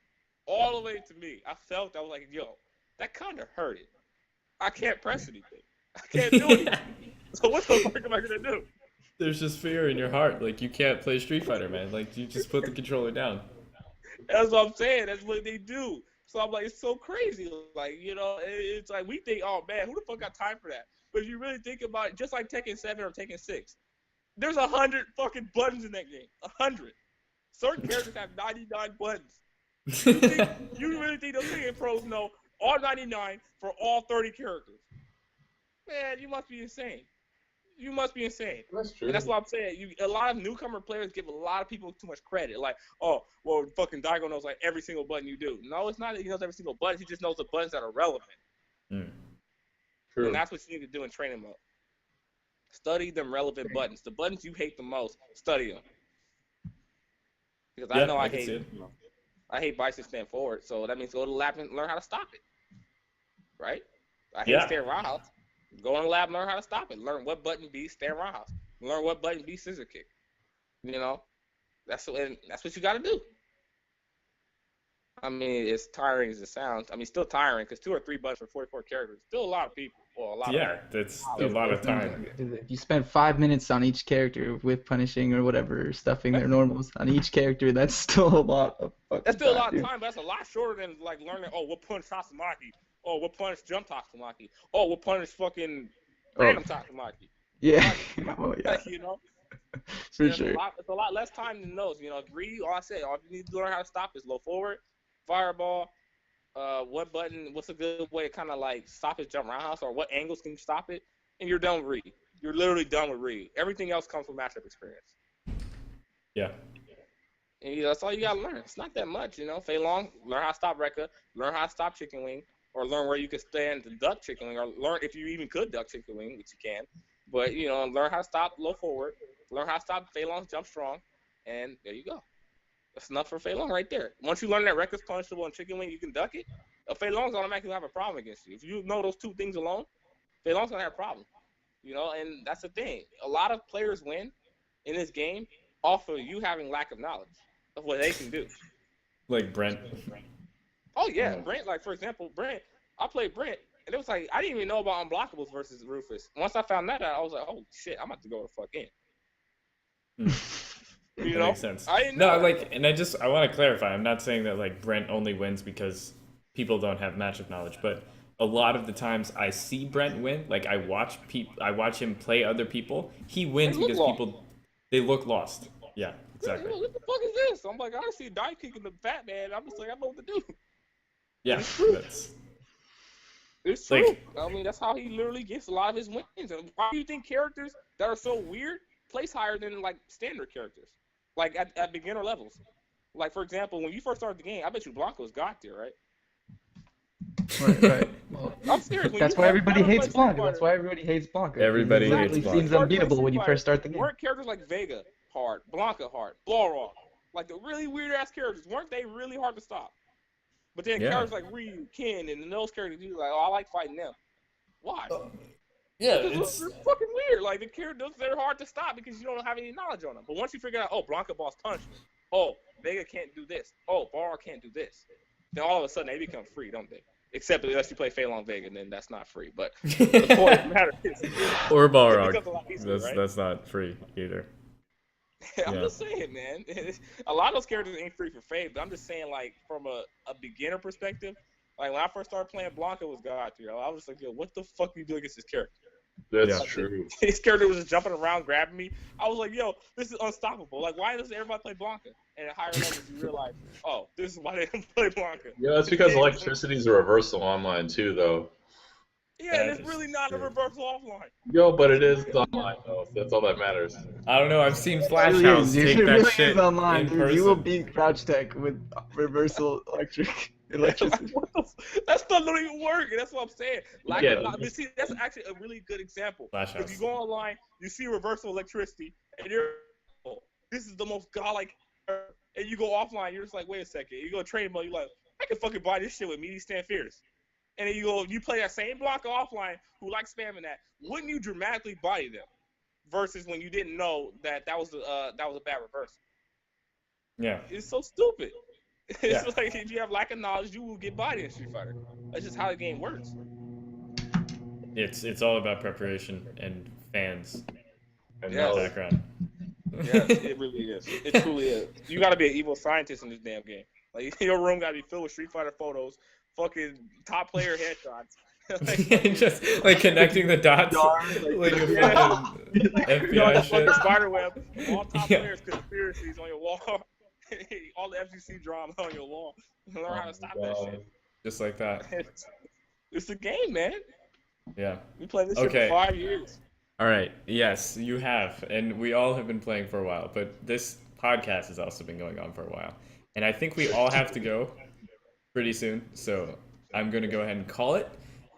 [SPEAKER 3] all the way to me. I was like, yo, that kind of hurted. I can't press anything. I can't do anything. So what the fuck am I gonna do?
[SPEAKER 1] There's just fear in your heart. Like you can't play Street Fighter, man. Like you just put the controller down.
[SPEAKER 3] That's what I'm saying. That's what they do. So I'm like, it's so crazy. Like, it's like we think, oh man, who the fuck got time for that? But if you really think about it, just like Tekken 7 or Tekken 6, there's 100 fucking buttons in that game. 100. Certain characters have 99 buttons. You really think those Tekken pros know all 99 for all 30 characters? Man, you must be insane. You must be insane.
[SPEAKER 2] That's true.
[SPEAKER 3] And that's what I'm saying. A lot of newcomer players give a lot of people too much credit. Like, oh, well, fucking Daigo knows like every single button you do. No, it's not that he knows every single button. He just knows the buttons that are relevant.
[SPEAKER 2] True.
[SPEAKER 3] And that's what you need to do in training mode. Study them relevant buttons. The buttons you hate the most, study them. Because I know I hate bicep stand forward. So that means go to the lab and learn how to stop it. Right? I hate stand roundhouse. Go in the lab, learn how to stop it. Learn what button be stand roundhouse. Learn what button be scissor kick. That's what you got to do. I mean, as tiring as it sounds, still tiring because 2 or 3 buttons for 44 characters, still a lot of people. Well, a lot.
[SPEAKER 1] Yeah, that's a lot of time.
[SPEAKER 4] If you spend 5 minutes on each character with punishing or whatever, stuffing their normals on each character, that's still a lot of fucking
[SPEAKER 3] That's still a
[SPEAKER 4] time,
[SPEAKER 3] lot of
[SPEAKER 4] dude.
[SPEAKER 3] time, but that's a lot shorter than like learning. Oh, what punch Tatsumaki? Oh, what punch jump Tatsumaki? Oh, what punch fucking random Tatsumaki?
[SPEAKER 4] Yeah. Oh, yeah.
[SPEAKER 3] You know,
[SPEAKER 4] For
[SPEAKER 3] it's
[SPEAKER 4] sure.
[SPEAKER 3] a lot less time than those. You know, greedy. All I said, all you need to learn how to stop is low forward, fireball. What button? What's a good way to kind of like stop his jump roundhouse, or what angles can you stop it? And you're done with Reed. You're literally done with Reed. Everything else comes from matchup experience.
[SPEAKER 1] Yeah.
[SPEAKER 3] And that's all you gotta learn. It's not that much, you know. Fei Long, learn how to stop Rekka, learn how to stop Chicken Wing, or learn where you can stand to duck Chicken Wing, or learn if you even could duck Chicken Wing, which you can. But you know, learn how to stop low forward, learn how to stop Fei Long's jump strong, and there you go. That's enough for Fei Long right there. Once you learn that Rekka's punishable and Chicken Wing, you can duck it. Fei Long's automatically gonna have a problem against you. If you know those two things alone, Fei Long's gonna have a problem. You know, and that's the thing. A lot of players win in this game off of you having lack of knowledge of what they can do.
[SPEAKER 1] Like Brent.
[SPEAKER 3] Oh yeah, Brent. Like for example, Brent. I played Brent, and it was like I didn't even know about unblockables versus Rufus. Once I found that out, I was like, oh shit, I'm about to go the fuck in. You
[SPEAKER 1] That
[SPEAKER 3] know,
[SPEAKER 1] makes sense.
[SPEAKER 3] I didn't know
[SPEAKER 1] No,
[SPEAKER 3] that.
[SPEAKER 1] like, and I want to clarify. I'm not saying that like Brent only wins because people don't have matchup knowledge, but a lot of the times I see Brent win. Like I watch him play other people. He wins
[SPEAKER 3] They look
[SPEAKER 1] because
[SPEAKER 3] lost.
[SPEAKER 1] people they look lost. Yeah,
[SPEAKER 3] Yeah,
[SPEAKER 1] exactly.
[SPEAKER 3] what the fuck is this? I'm like, I see a dive kicking the fat man. I'm just like, I know what to do.
[SPEAKER 1] Yeah,
[SPEAKER 3] It's true.
[SPEAKER 1] that's
[SPEAKER 3] It's true.
[SPEAKER 1] Like-
[SPEAKER 3] I mean, that's how he literally gets a lot of his wins. And why do you think characters that are so weird place higher than like standard characters, like at beginner levels? Like for example, when you first started the game, I bet you Blanco's got there, right?
[SPEAKER 4] Right. Well,
[SPEAKER 3] I'm serious. When
[SPEAKER 4] that's
[SPEAKER 3] you
[SPEAKER 4] why
[SPEAKER 3] first
[SPEAKER 4] everybody
[SPEAKER 3] started
[SPEAKER 4] hates
[SPEAKER 3] playing
[SPEAKER 4] Blanca.
[SPEAKER 3] Street
[SPEAKER 4] That's why everybody hates Blanca.
[SPEAKER 1] Everybody
[SPEAKER 4] It
[SPEAKER 1] hates
[SPEAKER 4] literally
[SPEAKER 1] Blanca.
[SPEAKER 4] seems
[SPEAKER 3] Fighter,
[SPEAKER 4] unbeatable when you first start the game.
[SPEAKER 3] Weren't characters like Vega hard, Blanca hard, Balrog, like the really weird ass characters, weren't they really hard to stop? But then
[SPEAKER 1] Yeah.
[SPEAKER 3] characters like Ryu, Ken, and those characters, you like, oh, I like fighting them. Why?
[SPEAKER 1] yeah.
[SPEAKER 3] Because they're fucking weird. Like the characters, they're hard to stop because you don't have any knowledge on them. But once you figure out, oh, Blanca boss punishment. Oh, Vega can't do this. Oh, Balrog can't do this. Then all of a sudden they become free, don't they? Except unless you play Fei Long Vega, then that's not free. But the point of the matter is,
[SPEAKER 1] Or
[SPEAKER 3] it
[SPEAKER 1] Balrog.
[SPEAKER 3] becomes a lot easier, right?
[SPEAKER 1] That's not free either.
[SPEAKER 3] I'm
[SPEAKER 1] Yeah.
[SPEAKER 3] just saying, man. A lot of those characters ain't free for Faye, but I'm just saying, like, from a beginner perspective, like, when I first started playing Blanca was God tier. I was like, yo, what the fuck are you doing against this character?
[SPEAKER 2] That's
[SPEAKER 1] Yeah.
[SPEAKER 2] true.
[SPEAKER 3] His character was just jumping around, grabbing me. I was like, yo, this is unstoppable. Like, why doesn't everybody play Blanca? And at higher levels, you realize, oh, this is why they don't play Blanca.
[SPEAKER 2] Yeah, that's because electricity is a reversal online too, though.
[SPEAKER 3] Yeah, and
[SPEAKER 1] That
[SPEAKER 3] it's really
[SPEAKER 1] is
[SPEAKER 3] not a
[SPEAKER 1] true.
[SPEAKER 3] reversal offline.
[SPEAKER 2] Yo, but it is online though. So that's all that matters.
[SPEAKER 1] I don't know. I've seen Flash
[SPEAKER 4] It
[SPEAKER 1] House
[SPEAKER 4] really is,
[SPEAKER 1] take
[SPEAKER 4] dude. It
[SPEAKER 1] that
[SPEAKER 4] really
[SPEAKER 1] shit
[SPEAKER 4] is online,
[SPEAKER 1] in
[SPEAKER 4] dude.
[SPEAKER 1] person.
[SPEAKER 4] You will beat Crouch Tech with reversal electricity.
[SPEAKER 3] That stuff don't even work, and that's what I'm saying. Like,
[SPEAKER 2] Yeah.
[SPEAKER 3] but see, that's actually a really good example.
[SPEAKER 1] Flash
[SPEAKER 3] If you
[SPEAKER 1] House.
[SPEAKER 3] go online, you see reversal electricity, and you're, oh, this is the most godlike. And you go offline, you're just like, wait a second. You go training mode, you're like, I can fucking buy this shit with meaty stand fierce. And then you play that same blocker offline who likes spamming that. Wouldn't you dramatically body them? Versus when you didn't know that was a bad reversal.
[SPEAKER 1] Yeah.
[SPEAKER 3] It's so stupid. It's
[SPEAKER 1] Yeah.
[SPEAKER 3] like if you have lack of knowledge, you will get bodied in Street Fighter. That's just how the game works.
[SPEAKER 1] It's all about preparation and fans
[SPEAKER 2] And
[SPEAKER 3] Yeah.
[SPEAKER 1] in the
[SPEAKER 2] no,
[SPEAKER 1] background.
[SPEAKER 3] Yeah, it really is. It truly is. You gotta be an evil scientist in this damn game. Like your room gotta be filled with Street Fighter photos, fucking top player headshots.
[SPEAKER 1] Just like connecting the dots, like a
[SPEAKER 3] Yeah.
[SPEAKER 1] fucking FBI
[SPEAKER 3] You know,
[SPEAKER 1] shit.
[SPEAKER 3] fucking spiderweb, all top
[SPEAKER 1] Yeah.
[SPEAKER 3] players conspiracies on your wall, all the FGC drama on your wall. Learn how to stop that shit.
[SPEAKER 1] Just like that.
[SPEAKER 3] It's a game, man.
[SPEAKER 1] Yeah.
[SPEAKER 3] We played this shit
[SPEAKER 1] Okay.
[SPEAKER 3] for 5 years.
[SPEAKER 1] All right. Yes, you have, and we all have been playing for a while. But this podcast has also been going on for a while, and I think we all have to go pretty soon. So I'm gonna go ahead and call it.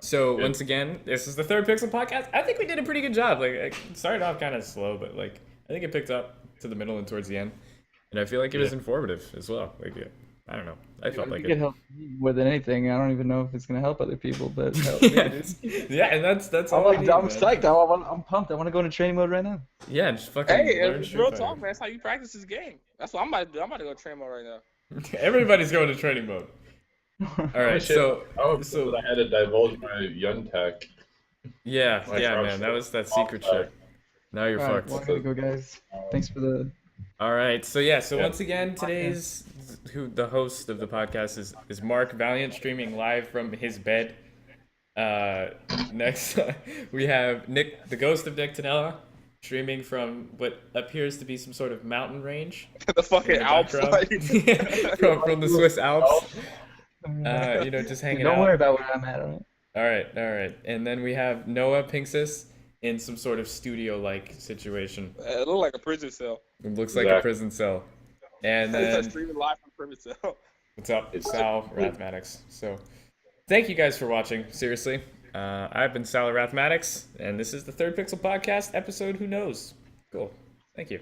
[SPEAKER 1] So
[SPEAKER 2] Yeah.
[SPEAKER 1] once again, this is the Third Pixel podcast. I think we did a pretty good job. Like, it started off kind of slow, but like I think it picked up to the middle and towards the end, and I feel like it was informative as well. Like, I don't know. I felt like
[SPEAKER 4] it could
[SPEAKER 1] it.
[SPEAKER 4] help me more than anything. I don't even know if it's gonna help other people, but help me,
[SPEAKER 1] Yeah,
[SPEAKER 4] dude.
[SPEAKER 1] yeah, and that's
[SPEAKER 4] I'm,
[SPEAKER 1] all.
[SPEAKER 4] like,
[SPEAKER 1] we need,
[SPEAKER 4] I'm
[SPEAKER 1] man.
[SPEAKER 4] psyched. I'm pumped. I want to go into training mode right now.
[SPEAKER 1] Yeah, just fucking
[SPEAKER 3] Hey,
[SPEAKER 1] learn
[SPEAKER 3] it's
[SPEAKER 1] Street
[SPEAKER 3] real
[SPEAKER 1] Fighter.
[SPEAKER 3] talk, man. That's how you practice this game. That's what I'm about to do. I'm about to go train mode right now.
[SPEAKER 1] Everybody's going to training mode. All right,
[SPEAKER 2] shit.
[SPEAKER 1] so
[SPEAKER 2] I would
[SPEAKER 1] so
[SPEAKER 2] I had to divulge my Yun tech.
[SPEAKER 1] Yeah,
[SPEAKER 2] Like,
[SPEAKER 1] yeah,
[SPEAKER 2] oh,
[SPEAKER 1] man. That
[SPEAKER 2] shit.
[SPEAKER 1] was that secret ship. Now you're
[SPEAKER 4] All right,
[SPEAKER 1] fucked.
[SPEAKER 4] well, I gotta go, guys. Thanks for the.
[SPEAKER 1] All right. So yeah. So
[SPEAKER 2] Yeah.
[SPEAKER 1] once again, today's the host of the podcast is Mark Valiant, streaming live from his bed. Next we have Nick, the ghost of Nick Tanella, streaming from what appears to be some sort of mountain range
[SPEAKER 3] The fucking
[SPEAKER 1] in the
[SPEAKER 3] Alps.
[SPEAKER 1] background.
[SPEAKER 3] Like,
[SPEAKER 1] from the Swiss Alps. Just hanging
[SPEAKER 4] Don't
[SPEAKER 1] out.
[SPEAKER 4] worry about where I'm at, all right?
[SPEAKER 1] All right. And then we have Noah Pinksas in some sort of studio-like situation.
[SPEAKER 3] it looked like a prison cell.
[SPEAKER 1] It looks like a
[SPEAKER 2] Exactly.
[SPEAKER 1] prison cell. And
[SPEAKER 3] It's
[SPEAKER 1] then
[SPEAKER 3] streaming live from prison cell.
[SPEAKER 1] what's up, Sal Rathmatics? So, thank you guys for watching. Seriously, I've been Sal Rathmatics, and this is the Third Pixel Podcast episode. Who knows? Cool. Thank you.